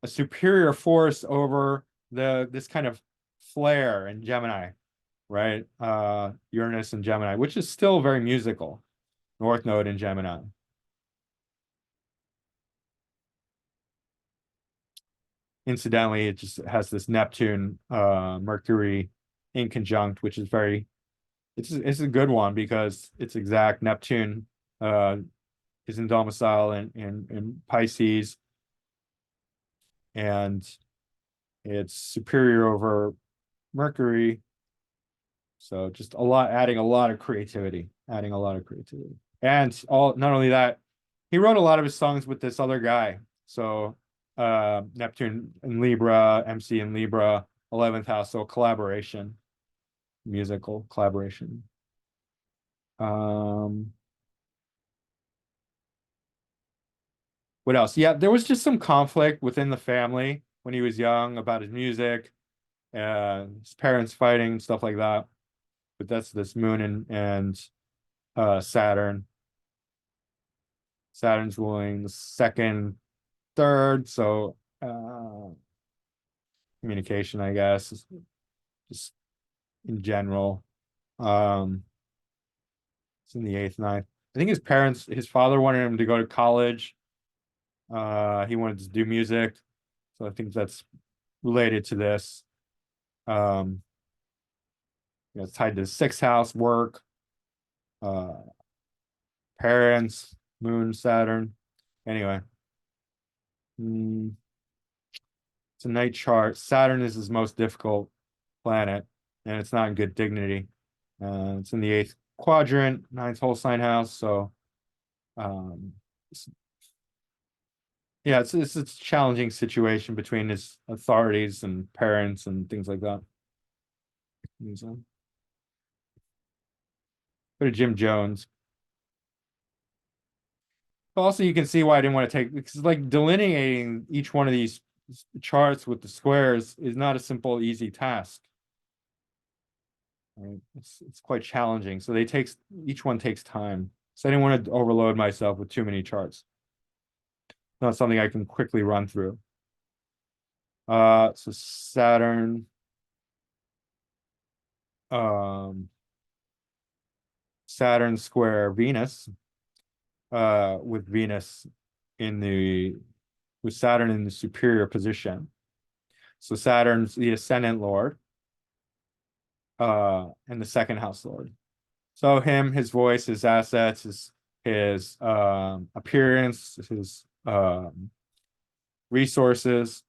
superior force over this kind of flair in Gemini, right? Uranus and Gemini, which is still very musical. North Node in Gemini. Incidentally, it just has this Neptune, Mercury in conjunct, which is it's a good one because it's exact. Neptune is in domicile in Pisces, and it's superior over Mercury. So just adding a lot of creativity. And not only that, he wrote a lot of his songs with this other guy. So Neptune in Libra, MC in Libra, 11th house, so collaboration, musical collaboration. What else? Yeah, there was just some conflict within the family when he was young about his music, his parents fighting and stuff like that. But that's this moon and Saturn. Saturn's ruling the second, third, so communication, I guess, just in general. It's in the eighth, ninth. I think his father wanted him to go to college. He wanted to do music, so I think that's related to this. It's tied to the sixth house, work, parents, moon, Saturn. Anyway, it's a night chart. Saturn is his most difficult planet, and it's not in good dignity. It's in the eighth quadrant, ninth whole sign house. So, it's a challenging situation between his authorities and parents and things like that. Go to Jim Jones. Also, you can see why I didn't want to take, because like delineating each one of these charts with the squares is not a simple, easy task. Right? It's quite challenging. So each one takes time. So I didn't want to overload myself with too many charts. Not something I can quickly run through. So Saturn, Saturn square Venus, with Saturn in the superior position. So Saturn's the ascendant lord, and the second house lord. So his voice, his assets, his appearance, his resources,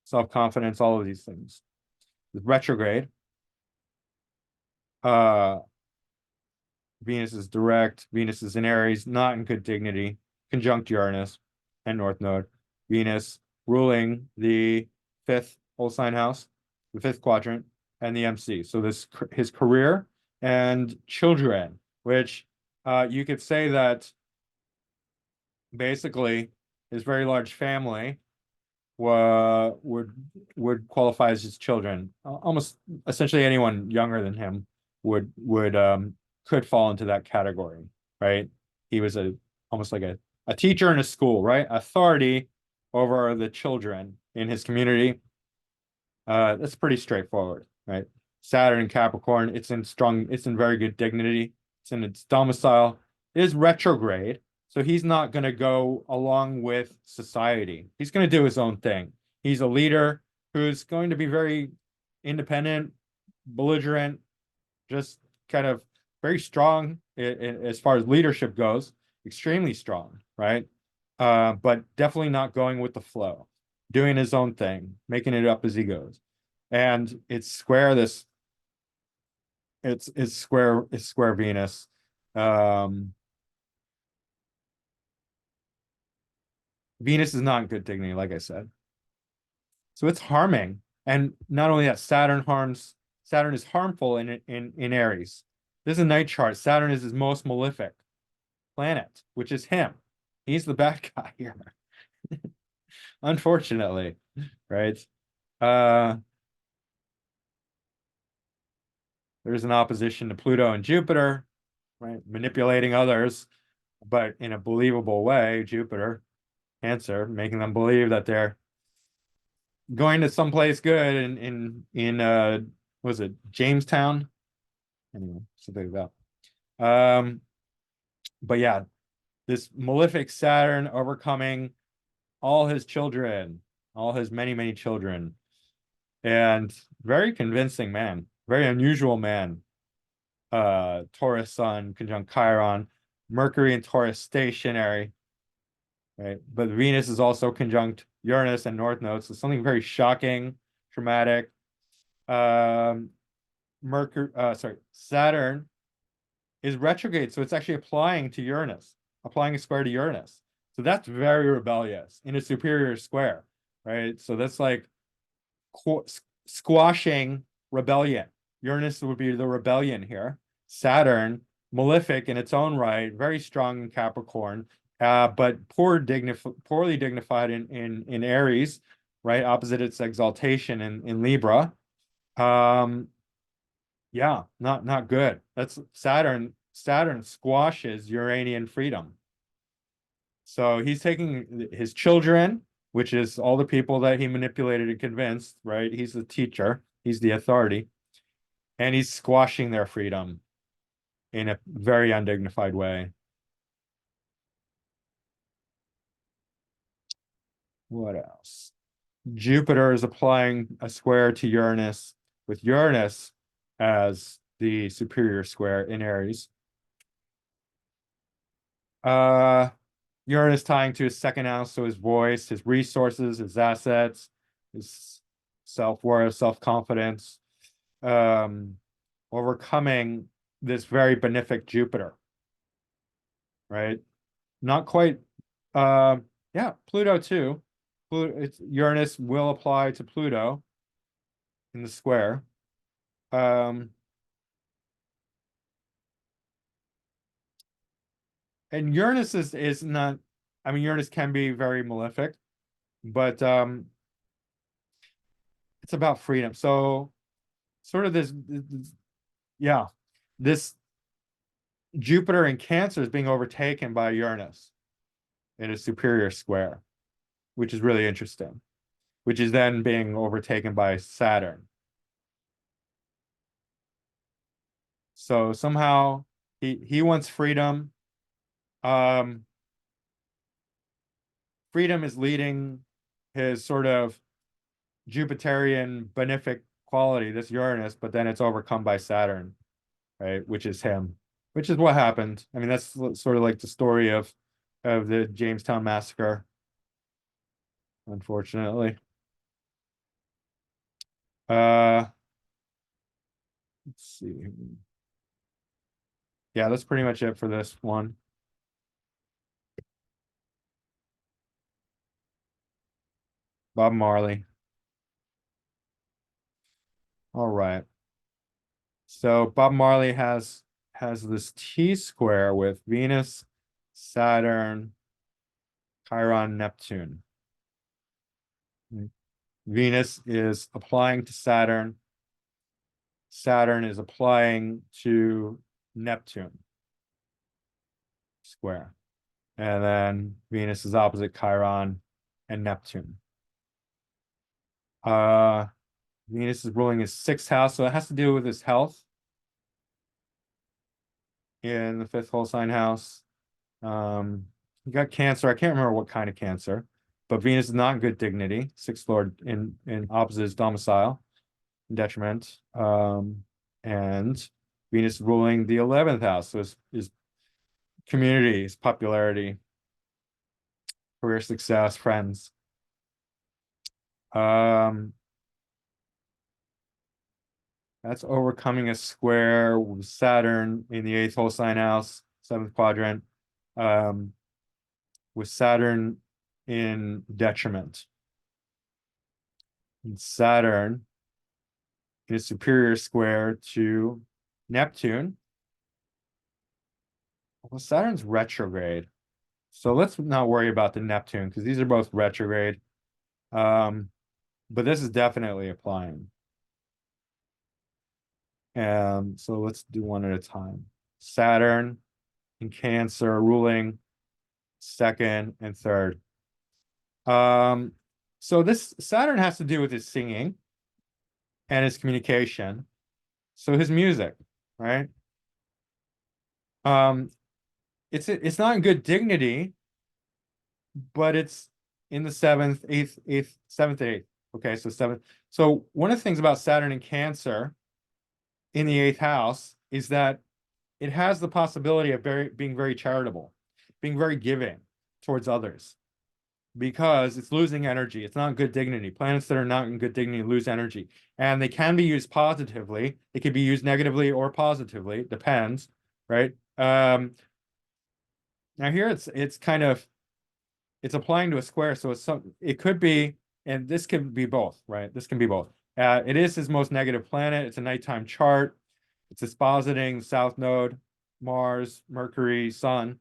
self-confidence, all of these things. Retrograde. Venus is direct. Venus is in Aries, not in good dignity. Conjunct Uranus and North Node. Venus ruling the fifth whole sign house, the fifth quadrant, and the MC. So his career and children, which you could say that basically his very large family would qualify as his children. Almost essentially anyone younger than him would could fall into that category, right? He was almost like a teacher in a school, right? Authority over the children in his community. That's pretty straightforward, right? Saturn and Capricorn, it's in very good dignity. It's in its domicile. It is retrograde, so he's not going to go along with society. He's going to do his own thing. He's a leader who's going to be very independent, belligerent, just kind of very strong as far as leadership goes, extremely strong, right? But definitely not going with the flow, doing his own thing, making it up as he goes. And it's square this, it's square Venus. Venus is not in good dignity, like I said. So it's harming. And not only that, Saturn is harmful in Aries. This is a night chart. Saturn is his most malefic planet, which is him. He's the bad guy here. Unfortunately, right? There's an opposition to Pluto and Jupiter, right? Manipulating others, but in a believable way, Jupiter, Cancer, making them believe that they're going to someplace good in was it Jamestown? Anyway, something like that. But yeah, this malefic Saturn overcoming all his children, all his many children, and very convincing man, very unusual man. Taurus Sun conjunct Chiron, Mercury and Taurus stationary, right? But Venus is also conjunct Uranus and North Node, so something very shocking, traumatic. Saturn is retrograde, so it's actually applying to Uranus, applying a square to Uranus. So that's very rebellious in a superior square, right? So that's like squashing rebellion. Uranus would be the rebellion here. Saturn, malefic in its own right, very strong in Capricorn, but poorly dignified in Aries, right? Opposite its exaltation in Libra. Yeah, not good. That's Saturn. Saturn squashes Uranian freedom. So he's taking his children, which is all the people that he manipulated and convinced, right? He's the teacher, he's the authority, and he's squashing their freedom in a very undignified way. What else? Jupiter is applying a square to Uranus, with Uranus as the superior square in Aries. Uranus tying to his second house, so his voice, his resources, his assets, his self-worth, self-confidence, overcoming this very benefic Jupiter, right? Not quite, yeah, Pluto too. Uranus will apply to Pluto in the square. And Uranus is not, I mean, Uranus can be very malefic, but it's about freedom. So sort of yeah, this Jupiter in Cancer is being overtaken by Uranus in a superior square, which is really interesting, which is then being overtaken by Saturn. So somehow he wants freedom. Freedom is leading his sort of Jupiterian benefic quality, this Uranus, but then it's overcome by Saturn, right? Which is him, which is what happened. I mean, that's sort of like the story of the Jamestown massacre, unfortunately. Let's see. Yeah, that's pretty much it for this one. Bob Marley. All right. So Bob Marley has this T square with Venus, Saturn, Chiron, Neptune. Venus is applying to Saturn. Saturn is applying to Neptune square. And then Venus is opposite Chiron and Neptune. Venus is ruling his sixth house, so it has to do with his health in the fifth whole sign house. He got cancer. I can't remember what kind of cancer, but Venus is not in good dignity. Sixth lord in opposite his domicile, detriment. And Venus ruling the 11th house, so his community, his popularity, career success, friends. That's overcoming a square with Saturn in the eighth whole sign house, seventh quadrant, with Saturn in detriment. And Saturn in a superior square to Neptune. Well, Saturn's retrograde. So let's not worry about the Neptune because these are both retrograde. But this is definitely applying. And so let's do one at a time. Saturn in Cancer ruling second and third. So this Saturn has to do with his singing and his communication. So his music, right? It's not in good dignity, but it's in the seventh, eighth, seventh, eighth. Okay, so seventh. So one of the things about Saturn in Cancer in the eighth house is that it has the possibility of being very charitable, being very giving towards others, because it's losing energy. It's not good dignity. Planets that are not in good dignity lose energy, and they can be used positively. They could be used negatively or positively. It depends, right? Now here it's kind of it's applying to a square, so it could be, and this could be both, right? This can be both. It is his most negative planet. It's a nighttime chart. It's dispositing South Node, Mars, Mercury, Sun,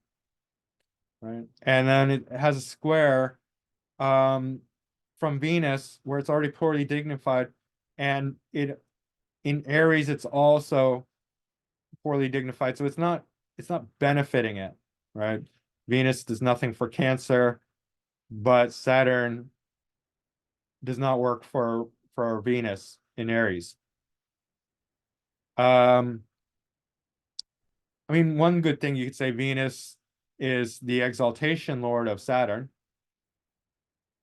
right? And then it has a square from Venus where it's already poorly dignified, and it in Aries it's also poorly dignified, so it's not benefiting it, right? Venus does nothing for Cancer, but Saturn does not work for Venus in Aries. I mean, one good thing you could say, Venus is the exaltation lord of Saturn,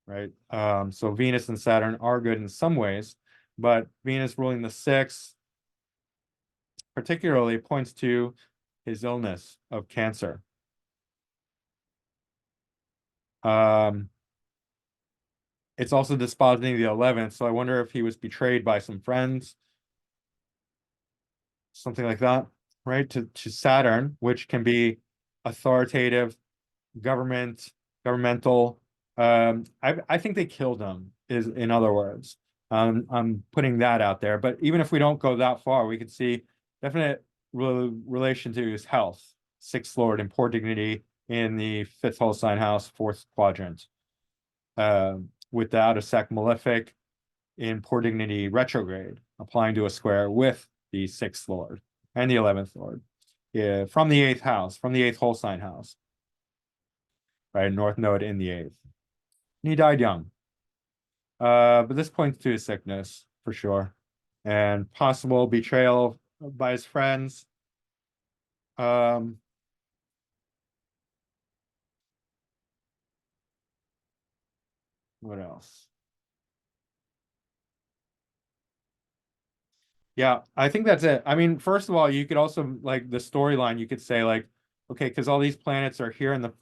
right? So Venus and Saturn are good in some ways, but Venus ruling the sixth particularly points to his illness of cancer. It's also dispositing the 11th, so I wonder if he was betrayed by some friends, something like that, right? To Saturn, which can be authoritative, governmental. I think they killed him, is in other words. I'm putting that out there. But even if we don't go that far, we could see definite relation to his health. Sixth Lord in poor dignity in the fifth whole sign house, fourth quadrant. Without a sec malefic in poor dignity retrograde, applying to a square with the sixth Lord and the 11th Lord. From the eighth house, from the eighth whole sign house. Right, North Node in the eighth. And he died young. But this points to his sickness for sure, and possible betrayal by his friends. What else? Yeah, I think that's it. I mean, first of all, you could also like the storyline. You could say like, okay, because all these planets are here in the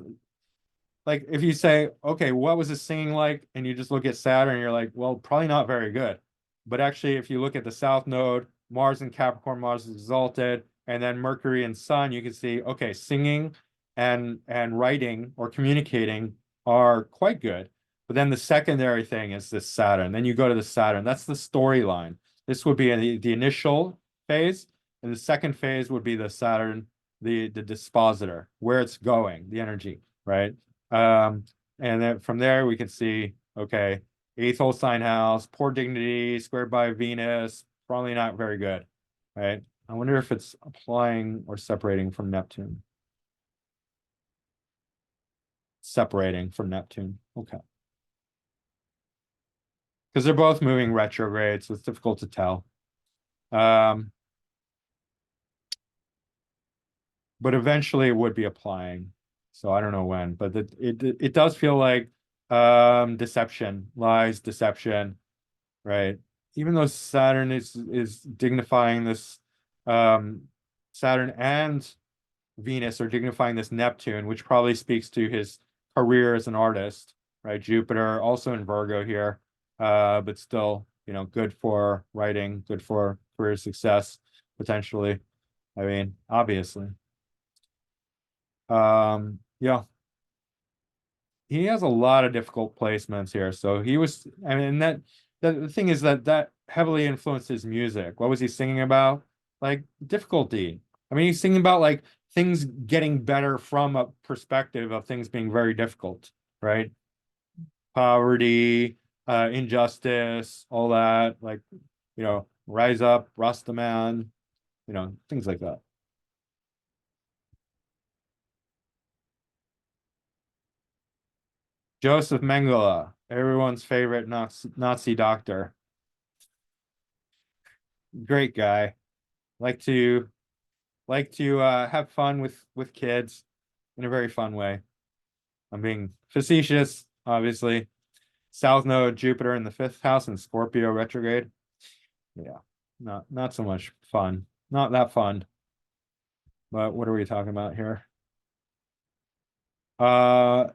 like if you say, okay, what was his singing like? And you just look at Saturn, you're like, well, probably not very good. But actually, if you look at the South Node, Mars and Capricorn, Mars is exalted, and then Mercury and Sun, you can see, okay, singing and writing or communicating are quite good. But then the secondary thing is this Saturn. Then you go to the Saturn. That's the storyline. This would be the initial phase, and the second phase would be the Saturn, the dispositor, where it's going, the energy, right? And then from there we can see, okay, eighth whole sign house, poor dignity, squared by Venus, probably not very good, right? I wonder if it's applying or separating from Neptune. Separating from Neptune. Okay. Because they're both moving retrograde, so it's difficult to tell. But eventually it would be applying. So I don't know when, but it does feel like deception, lies, deception, right? Even though Saturn is dignifying this Saturn and Venus are dignifying this Neptune, which probably speaks to his career as an artist, right? Jupiter also in Virgo here, but still, good for writing, good for career success, potentially. I mean, obviously. Yeah. He has a lot of difficult placements here. So he was, I mean, the thing is that heavily influenced his music. What was he singing about? Like difficulty. I mean, he's singing about like things getting better from a perspective of things being very difficult, right? Poverty, injustice, all that, like, rise up, Rastaman, things like that. Josef Mengele, everyone's favorite Nazi doctor. Great guy. Like to have fun with kids in a very fun way. I'm being facetious, obviously. South node Jupiter in the fifth house in Scorpio retrograde. Yeah, not so much fun. Not that fun. But what are we talking about here? Uh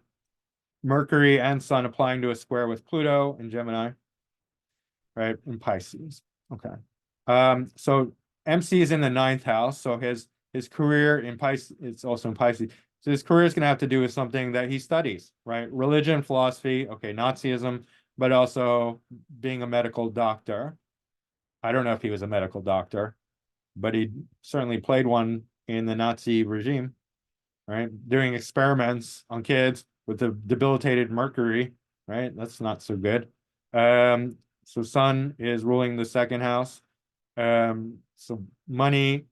Mercury and Sun applying to a square with Pluto in Gemini, right? In Pisces. Okay. So MC is in the ninth house, so his career in Pisces, it's also in Pisces. So his career is going to have to do with something that he studies, right? Religion, philosophy, okay, Nazism, but also being a medical doctor. I don't know if he was a medical doctor, but he certainly played one in the Nazi regime, right? Doing experiments on kids with the debilitated mercury, right? That's not so good. So Sun is ruling the second house. So money,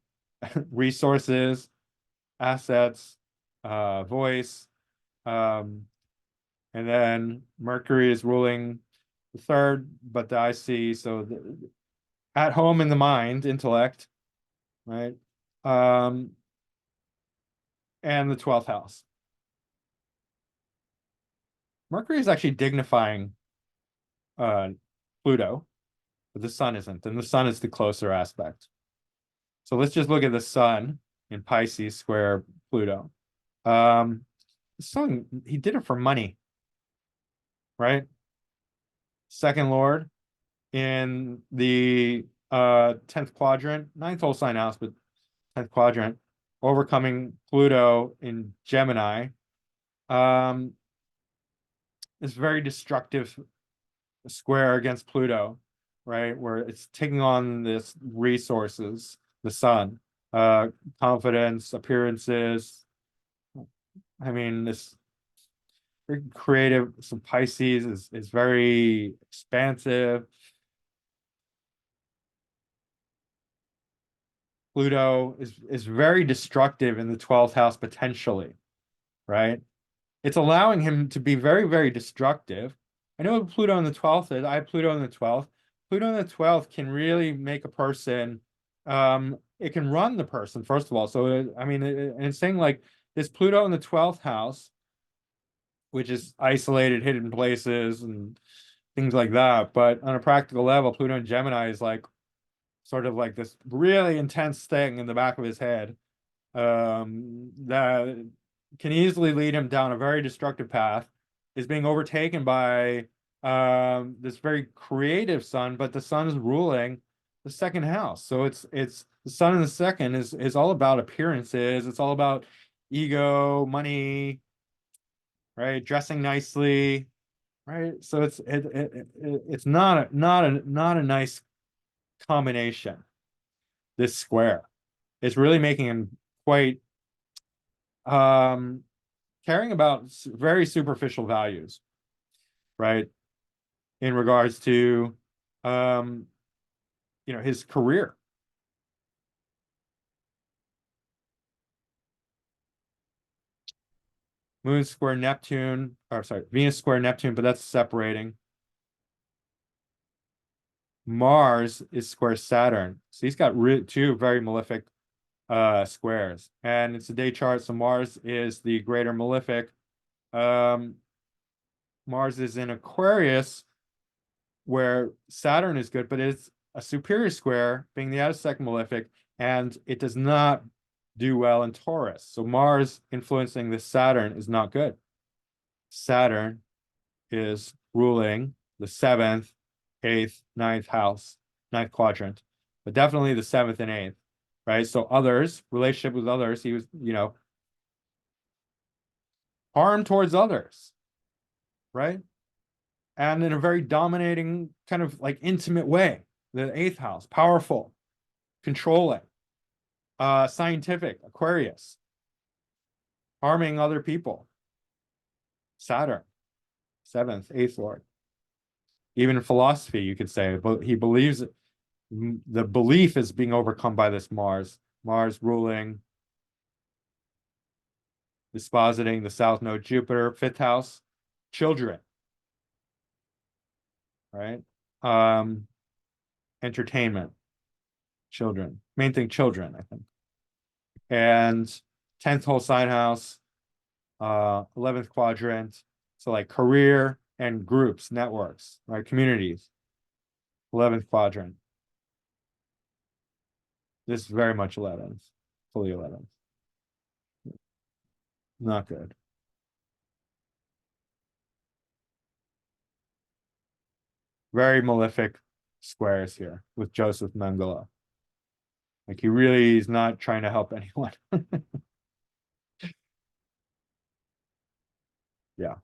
resources, assets, voice, and then Mercury is ruling the third, but the IC, so at home in the mind, intellect, right? Um, and the 12th house. Mercury is actually dignifying Pluto, but the sun isn't, and the sun is the closer aspect. So let's just look at the sun in Pisces square Pluto. So he did it for money, right? Second Lord in the 10th quadrant, ninth whole sign house, but 10th quadrant, overcoming Pluto in Gemini. It's very destructive square against Pluto, right? Where it's taking on this resources, the sun, confidence, appearances. I mean, this very creative. So Pisces is very expansive. Pluto is very destructive in the 12th house potentially, right? It's allowing him to be very, very destructive. I know what Pluto in the 12th is. I have Pluto in the 12th. Pluto in the 12th can really make a person, it can run the person, first of all. So, I mean, and it's saying like this Pluto in the 12th house, which is isolated, hidden places and things like that. But on a practical level, Pluto in Gemini is like sort of like this really intense thing in the back of his head that can easily lead him down a very destructive path, is being overtaken by this very creative sun, but the sun is ruling the second house. So it's the sun in the second is all about appearances. It's all about ego, money, right? Dressing nicely, right? So it's not a nice combination. This square, it's really making him quite caring about very superficial values, right? in regards to his career. Moon square Neptune, or sorry, Venus square Neptune, but that's separating. Mars is square Saturn. So he's got two very malefic squares. And it's a day chart, so Mars is the greater malefic. Mars is in Aquarius, where Saturn is good, but it's a superior square, being the outer malefic, and it does not do well in Taurus. So Mars influencing the Saturn is not good. Saturn is ruling the 7th, 8th, 9th house, 9th quadrant, but definitely the 7th and 8th, right? So others, relationship with others, he was, harm towards others, right? And in a very dominating, kind of like intimate way. The 8th house, powerful, controlling, scientific, Aquarius, harming other people. Saturn, 7th, 8th lord. Even in philosophy, you could say, but he believes the belief is being overcome by this Mars. Mars ruling, dispositing the south node Jupiter, 5th house, children, right? Entertainment, children, main thing, children, I think. And 10th whole sign house, 11th quadrant. So like career and groups, networks, right? Communities, 11th quadrant. This is very much 11th, fully 11th. Not good. Very malefic squares here with Josef Mengele. Like he really is not trying to help anyone. Yeah.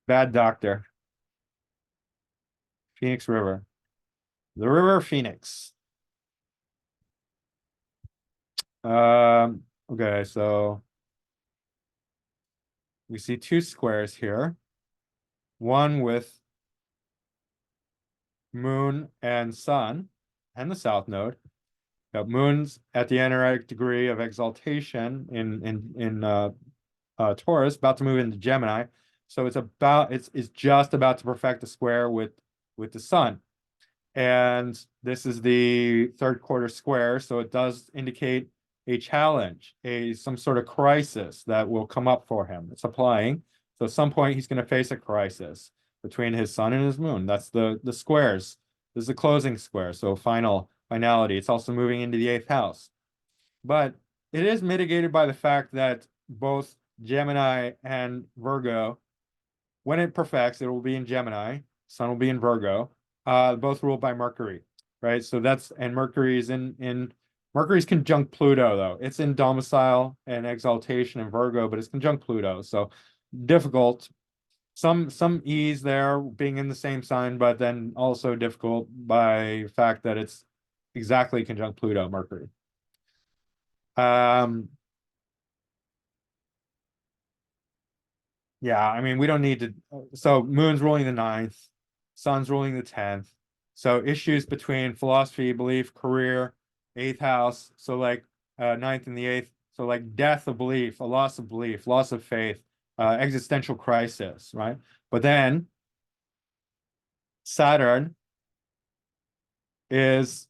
Bad doctor. Phoenix River. The River Phoenix. Okay, so we see two squares here. One with moon and sun and the south node. Moon's at the energetic degree of exaltation in Taurus, about to move into Gemini. So it's just about to perfect the square with the sun. And this is the third quarter square, so it does indicate a challenge, some sort of crisis that will come up for him. It's applying. So at some point he's going to face a crisis between his sun and his moon. That's the squares. This is a closing square, so finality. It's also moving into the 8th house. But it is mitigated by the fact that both Gemini and Virgo, when it perfects, it will be in Gemini, sun will be in Virgo, both ruled by Mercury, right? So and Mercury's Mercury's conjunct Pluto, though. It's in domicile and exaltation in Virgo, but it's conjunct Pluto. So difficult. Some ease there being in the same sign, but then also difficult by the fact that it's exactly conjunct Pluto, Mercury. Yeah, I mean, we don't need to. So moon's ruling the 9th, sun's ruling the 10th. So issues between philosophy, belief, career, 8th house. So like 9th and the 8th. So like death of belief, a loss of belief, loss of faith, existential crisis, right? But then Saturn is,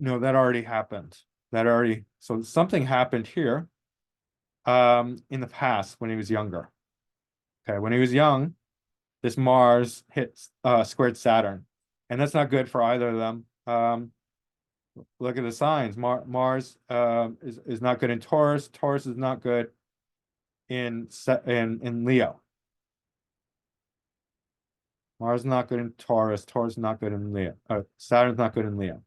that already happened. So something happened here in the past when he was younger. Okay, when he was young, this Mars hits squared Saturn, and that's not good for either of them. Look at the signs. Mars is not good in Taurus. Taurus is not good in Leo. Mars is not good in Taurus. Taurus is not good in Leo. Saturn's not good in Leo,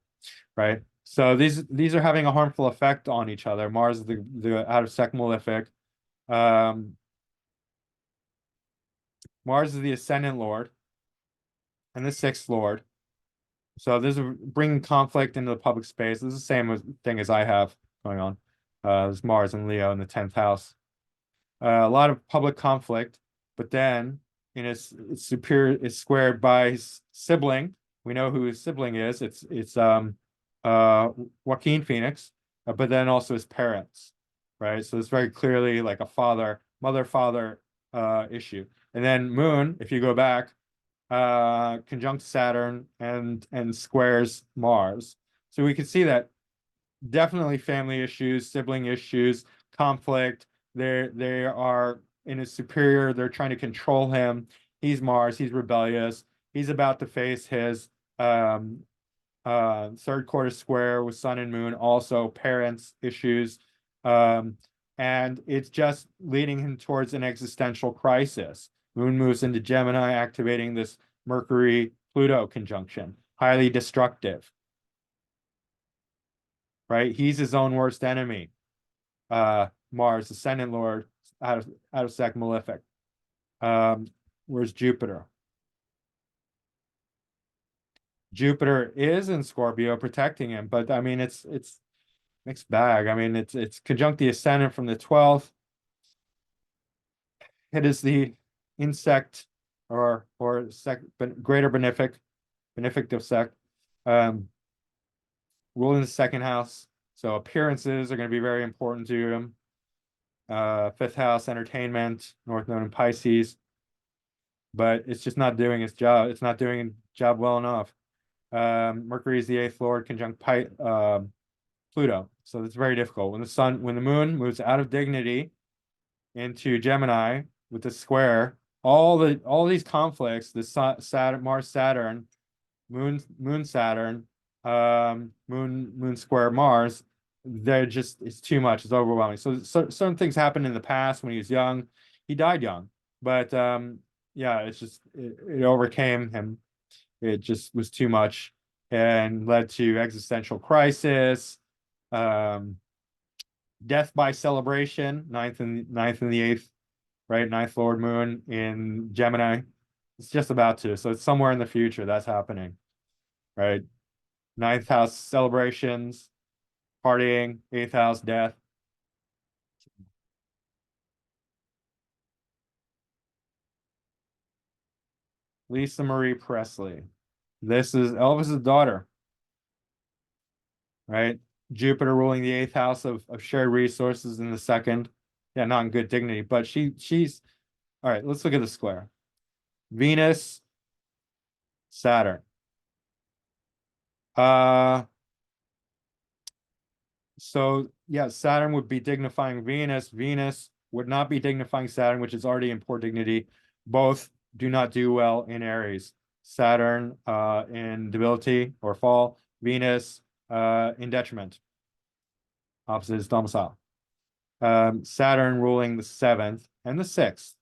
right? So these are having a harmful effect on each other. Mars is the out of sec malefic. Mars is the ascendant lord and the 6th lord. So this is bringing conflict into the public space. This is the same thing as I have going on. There's Mars and Leo in the 10th house. A lot of public conflict. but then in its superior, it's squared by his sibling. We know who his sibling is. It's Joaquin Phoenix, but then also his parents, right? So it's very clearly like a mother-father issue. And then Moon, if you go back, conjunct Saturn and squares Mars. So we can see that definitely family issues, sibling issues, conflict. They are in his superior, they're trying to control him. He's Mars, he's rebellious. He's about to face his third quarter square with Sun and Moon, also parents issues. And it's just leading him towards an existential crisis. Moon moves into Gemini, activating this Mercury-Pluto conjunction, highly destructive, right? He's his own worst enemy. Mars, ascendant lord, out of sec malefic. Where's Jupiter? Jupiter is in Scorpio protecting him, but I mean it's mixed bag. I mean it's conjunct the ascendant from the 12th. It is the insect or greater benefic of sect, ruling the second house. So appearances are going to be very important to him. Fifth house, entertainment, North Node in Pisces, but it's just not doing its job. It's not doing its job well enough. Mercury is the eighth lord, conjunct Pluto. So it's very difficult. When the moon moves out of dignity into Gemini with the square, all these conflicts, the Saturn, Mars, Saturn, Moon, Saturn, Moon square Mars, it's too much. It's overwhelming. So certain things happened in the past when he was young. He died young, but yeah, it overcame him. It just was too much and led to existential crisis, death by celebration, ninth and the eighth, right? Ninth Lord Moon in Gemini. It's just about to. So it's somewhere in the future that's happening, right? Ninth house celebrations, partying, eighth house death. Lisa Marie Presley. This is Elvis's daughter, right? Jupiter ruling the eighth house of shared resources in the second. Yeah, not in good dignity, but she's all right. Let's look at the square. Venus, Saturn. So yeah, Saturn would be dignifying Venus. Venus would not be dignifying Saturn, which is already in poor dignity. Both do not do well in Aries. Saturn in debility or fall. Venus in detriment. Opposite is domicile. Saturn ruling the seventh and the sixth.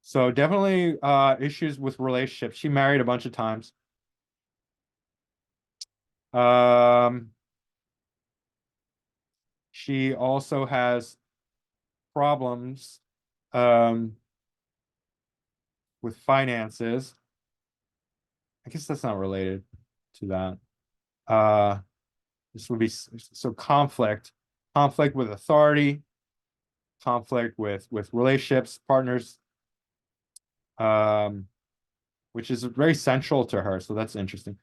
So definitely issues with relationships. She married a bunch of times. She also has problems with finances. I guess that's not related to that. This would be so conflict with authority, conflict with relationships, partners, which is very central to her. So that's interesting.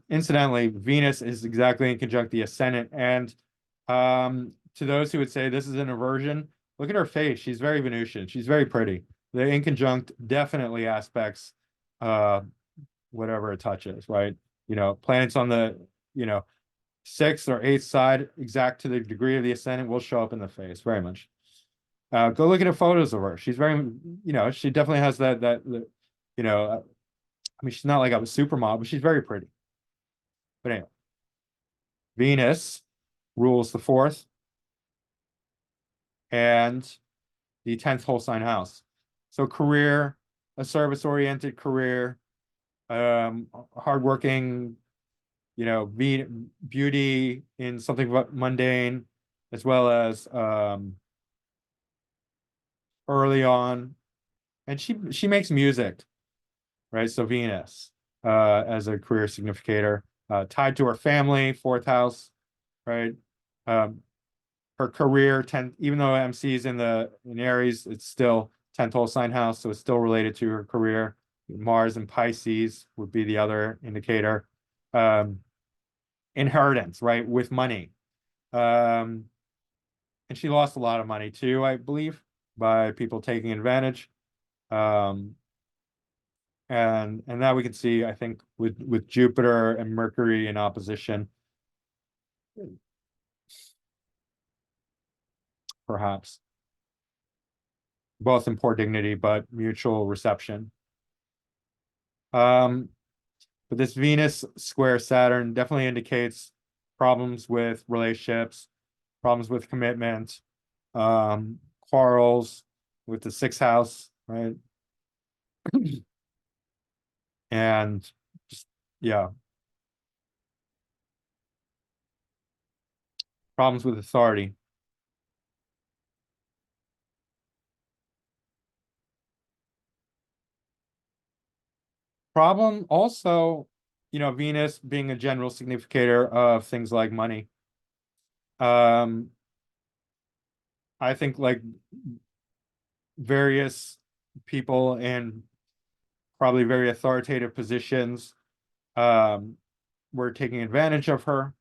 Incidentally, Venus is exactly in conjunct the ascendant. And to those who would say this is an inversion, look at her face. She's very Venusian. She's very pretty. The in conjunct definitely aspects whatever it touches, right? Planets on the, sixth or eighth side, exact to the degree of the ascendant, will show up in the face very much. Go look at the photos of her. She's very, she definitely has that, I mean, she's not like a supermodel, but she's very pretty. But anyway, Venus rules the fourth and the 10th whole sign house. So career, a service-oriented career, hardworking, beauty in something mundane, as well as early on. And she makes music, right? So Venus as a career significator, tied to her family, fourth house, right? her career, even though MC is in Aries, it's still 10th whole sign house, so it's still related to her career. Mars and Pisces would be the other indicator. Inheritance, right, with money. And she lost a lot of money too, I believe, by people taking advantage. And that we can see, I think, with Jupiter and Mercury in opposition, perhaps both in poor dignity but mutual reception. But this Venus square Saturn definitely indicates problems with relationships, problems with commitment, quarrels with the sixth house, right? And just, yeah, problems with authority. Problem also, Venus being a general significator of things like money. I think like various people in probably very authoritative positions were taking advantage of her.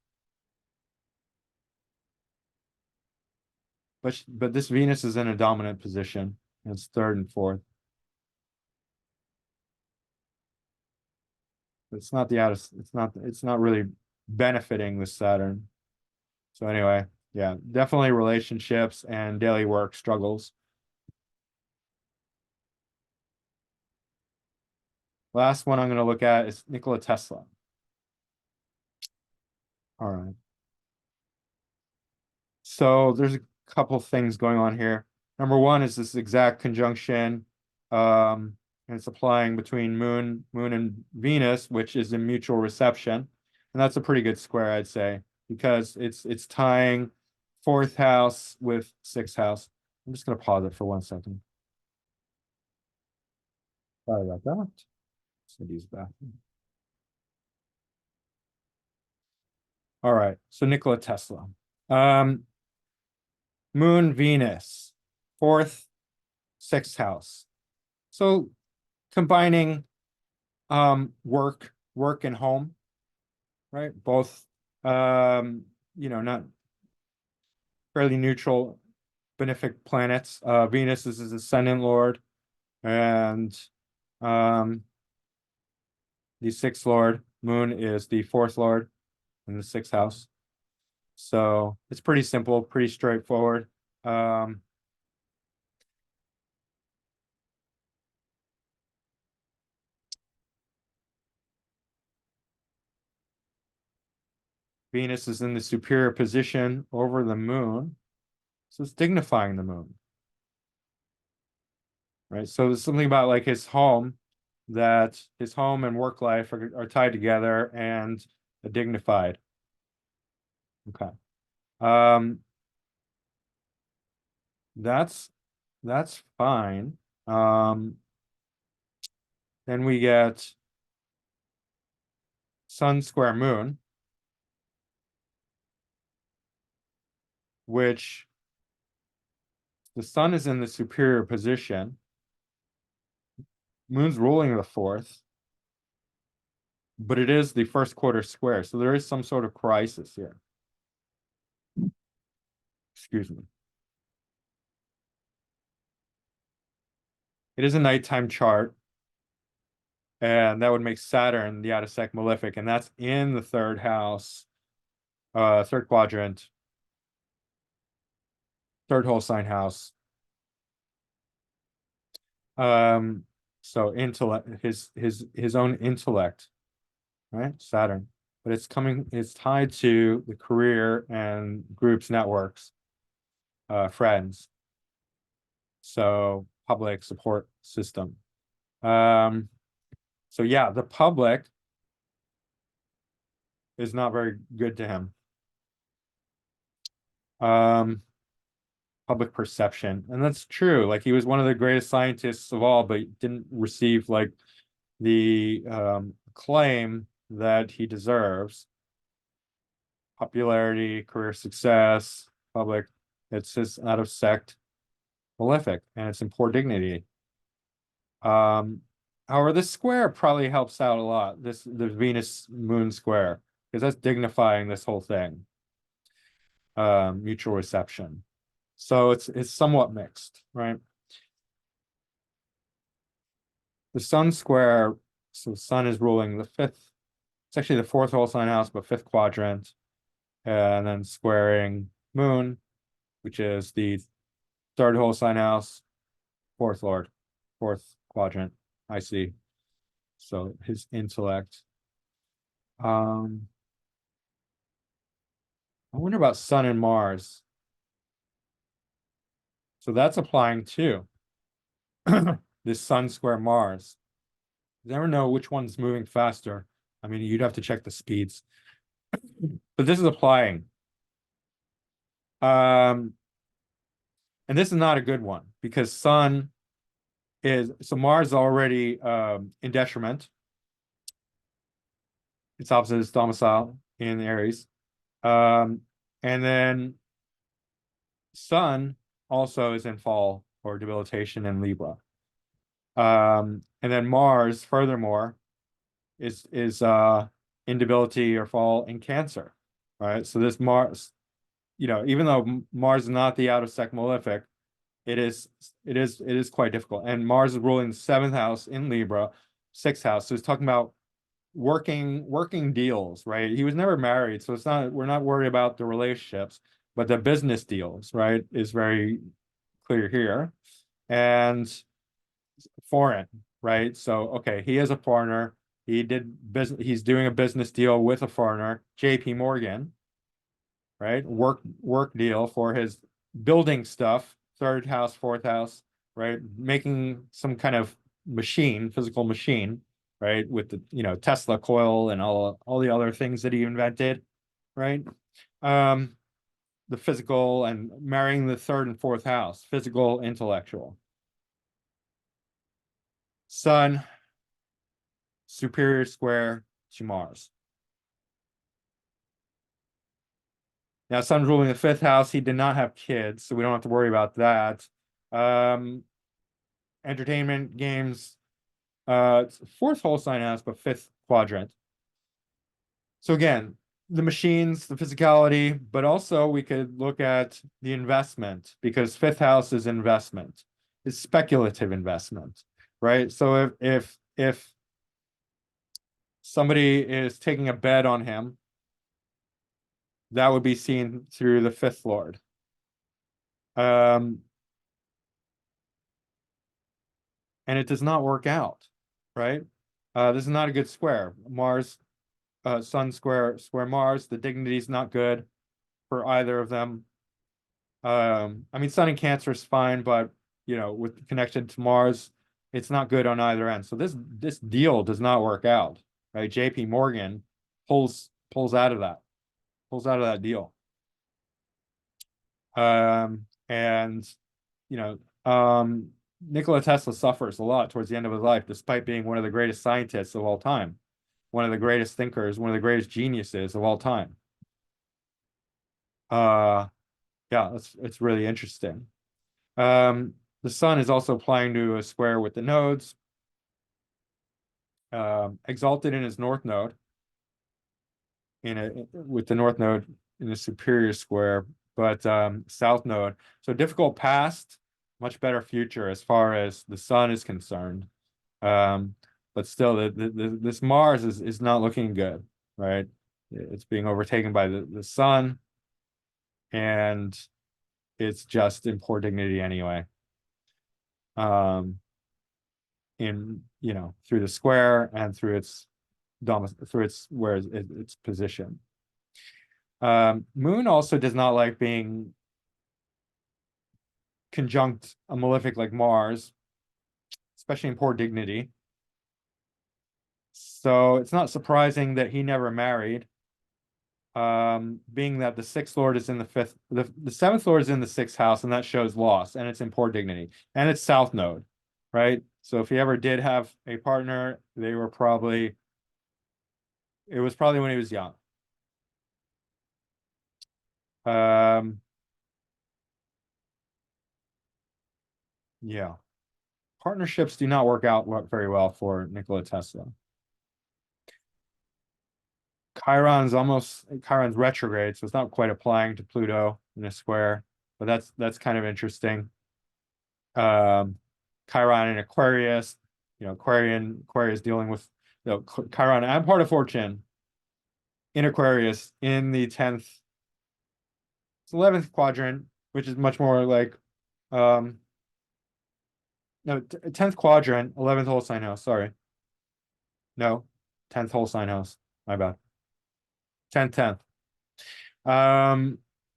But this Venus is in a dominant position. It's third and fourth. It's not it's not really benefiting the Saturn. So anyway, yeah, definitely relationships and daily work struggles. Last one I'm going to look at is Nikola Tesla. All right. So there's a couple things going on here. Number one is this exact conjunction, and it's applying between Moon and Venus, which is in mutual reception. And that's a pretty good square, I'd say, because it's tying fourth house with sixth house. I'm just going to pause it for 1 second. Sorry about that. Use the bathroom. All right. So Nikola Tesla. Moon, Venus, fourth, sixth house. So combining work and home, right? Both not fairly neutral benefic planets. Venus is his ascendant lord, and the sixth lord. Moon is the fourth lord in the sixth house. So it's pretty simple, pretty straightforward. Venus is in the superior position over the moon. So it's dignifying the moon. Right. So there's something about like his home, that his home and work life are tied together and dignified. Okay. That's fine. Then we get Sun square Moon, which the Sun is in the superior position. Moon's ruling the fourth, but it is the first quarter square, so there is some sort of crisis here. Excuse me. It is a nighttime chart, and that would make Saturn the Adolf malefic, and that's in the third house, third quadrant, third whole sign house. So intellect, his own intellect, right? Saturn, but it's tied to the career and groups, networks, friends. So public support system. So yeah, the public is not very good to him. Public perception, and that's true. Like he was one of the greatest scientists of all, but didn't receive like the acclaim that he deserves. Popularity, career success, public It's this out of sect malefic, and it's in poor dignity. However, this square probably helps out a lot. The Venus Moon square, because that's dignifying this whole thing. Mutual reception. So it's somewhat mixed, right? The Sun square, so Sun is ruling the fifth. It's actually the fourth whole sign house, but fifth quadrant, and then squaring Moon, which is the third whole sign house, fourth lord, fourth quadrant. I see. So his intellect. I wonder about Sun and Mars. So that's applying too. This Sun square Mars. You never know which one's moving faster. I mean, you'd have to check the speeds. But this is applying. And this is not a good one because Sun is so Mars is already in detriment. It's opposite its domicile in Aries. And then Sun also is in fall or debilitation in Libra. And then Mars, furthermore, is in debility or fall in Cancer. Right. So this Mars, even though Mars is not the out of sect malefic, it is quite difficult. And Mars is ruling the seventh house in Libra, sixth house. So it's talking about working deals, right? He was never married, so we're not worried about the relationships, but the business deals, right, is very clear here. And foreign, right? So okay, he is a foreigner. He's doing a business deal with a foreigner, JP Morgan, right? Work deal for his building stuff, third house, fourth house, right? Making some kind of physical machine, right? With the Tesla coil and all the other things that he invented, right? The physical and marrying the third and fourth house, physical, intellectual. Sun, superior square to Mars. Now, Sun's ruling the fifth house. He did not have kids, so we don't have to worry about that. Entertainment, games, fourth whole sign house, but fifth quadrant. So again, the machines, the physicality, but also we could look at the investment because fifth house is investment. It's speculative investment, right? So if somebody is taking a bet on him, that would be seen through the fifth lord. And it does not work out, right? This is not a good square. Mars, Sun square Mars. The dignity is not good for either of them. I mean, Sun in Cancer is fine, but with connection to Mars, it's not good on either end. So this deal does not work out, right? JP Morgan pulls out of that deal. And Nikola Tesla suffers a lot towards the end of his life, despite being one of the greatest scientists of all time, one of the greatest thinkers, one of the greatest geniuses of all time. Yeah, it's really interesting. The Sun is also applying to a square with the nodes, exalted in his north node, with the north node in a superior square, but south node. So difficult past, much better future as far as the Sun is concerned. But still, this Mars is not looking good, right? It's being overtaken by the Sun, and it's just in poor dignity anyway. Through the square and through its position. Moon also does not like being conjunct a malefic like Mars, especially in poor dignity. So it's not surprising that he never married, being that the sixth lord is in the fifth, the seventh lord is in the sixth house, and that shows loss, and it's in poor dignity, and it's south node, right? So if he ever did have a partner, it was probably when he was young. Yeah. Partnerships do not work out very well for Nikola Tesla. Chiron's retrograde, so it's not quite applying to Pluto in a square, but that's kind of interesting. Um, Chiron in Aquarius, Aquarius dealing with Chiron and part of fortune in Aquarius in the 11th quadrant, which is much more like um no 10th quadrant, 11th whole sign house. Sorry, no, 10th whole sign house. My bad. 10th.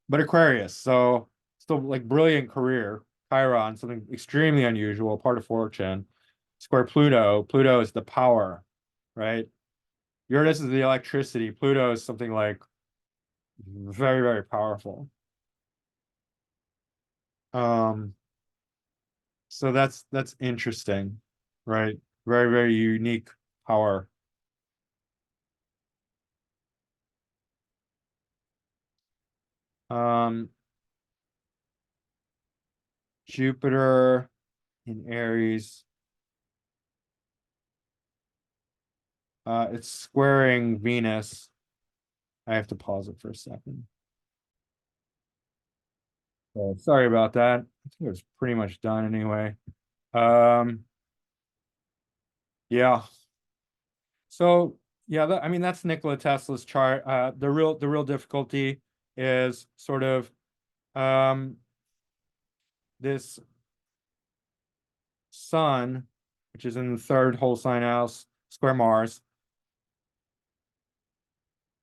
But Aquarius, so still like brilliant career. Chiron, something extremely unusual, part of fortune. Square Pluto. Pluto is the power, right? Uranus is the electricity. Pluto is something like very, very powerful. Um, so that's interesting, right? Very, very unique power. Um, Jupiter in Aries. It's squaring Venus. I have to pause it for a second. Oh, sorry about that. I think it was pretty much done anyway. Um, yeah. So yeah, I mean that's Nikola Tesla's chart. The real difficulty is sort of um this sun, which is in the third whole sign house, square Mars,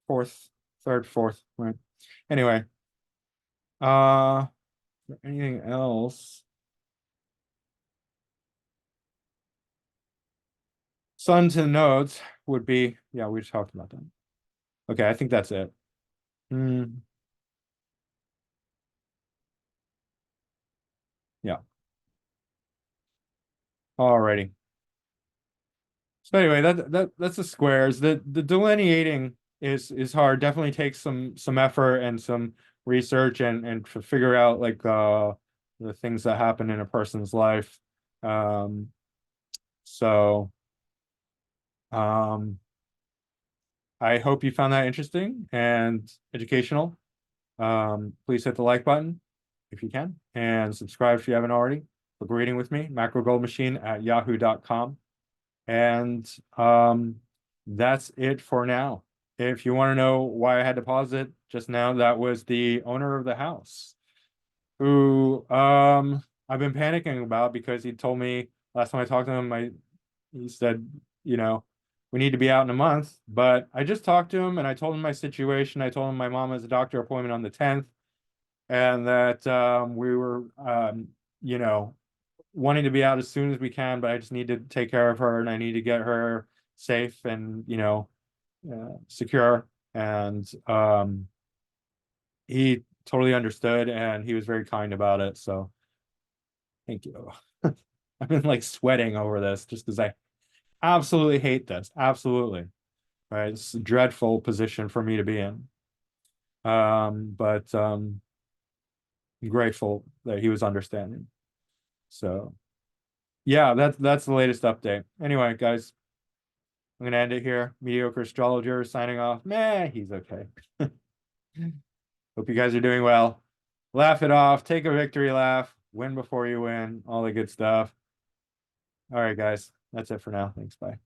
fourth, third, fourth, right? Anyway, uh, anything else? Sun to nodes would be, yeah, we just talked about that. Okay, I think that's it. Mm, yeah. Alrighty. So anyway, that's the squares. The delineating is hard. Definitely takes some effort and some research and to figure out like the things that happen in a person's life. Um, so um, I hope you found that interesting and educational. Please hit the like button if you can and subscribe if you haven't already. Book reading with me, macrogoldmachine@yahoo.com. And that's it for now. If you want to know why I had to pause it just now, that was the owner of the house who I've been panicking about because he told me last time I talked to him, he said, you know, we need to be out in a month. But I just talked to him and I told him my situation. I told him my mom has a doctor appointment on the 10th and that we were you know, wanting to be out as soon as we can, but I just need to take care of her and I need to get her safe and secure. And he totally understood and he was very kind about it. So thank you. I've been like sweating over this just because I absolutely hate this. Absolutely. Right. It's a dreadful position for me to be in. But I'm grateful that he was understanding. So yeah, that's the latest update. Anyway, guys, I'm gonna end it here. Mediocre astrologer signing off. Meh, he's okay. Hope you guys are doing well. Laugh it off, take a victory laugh, win before you win, all the good stuff. All right, guys, that's it for now. Thanks. Bye.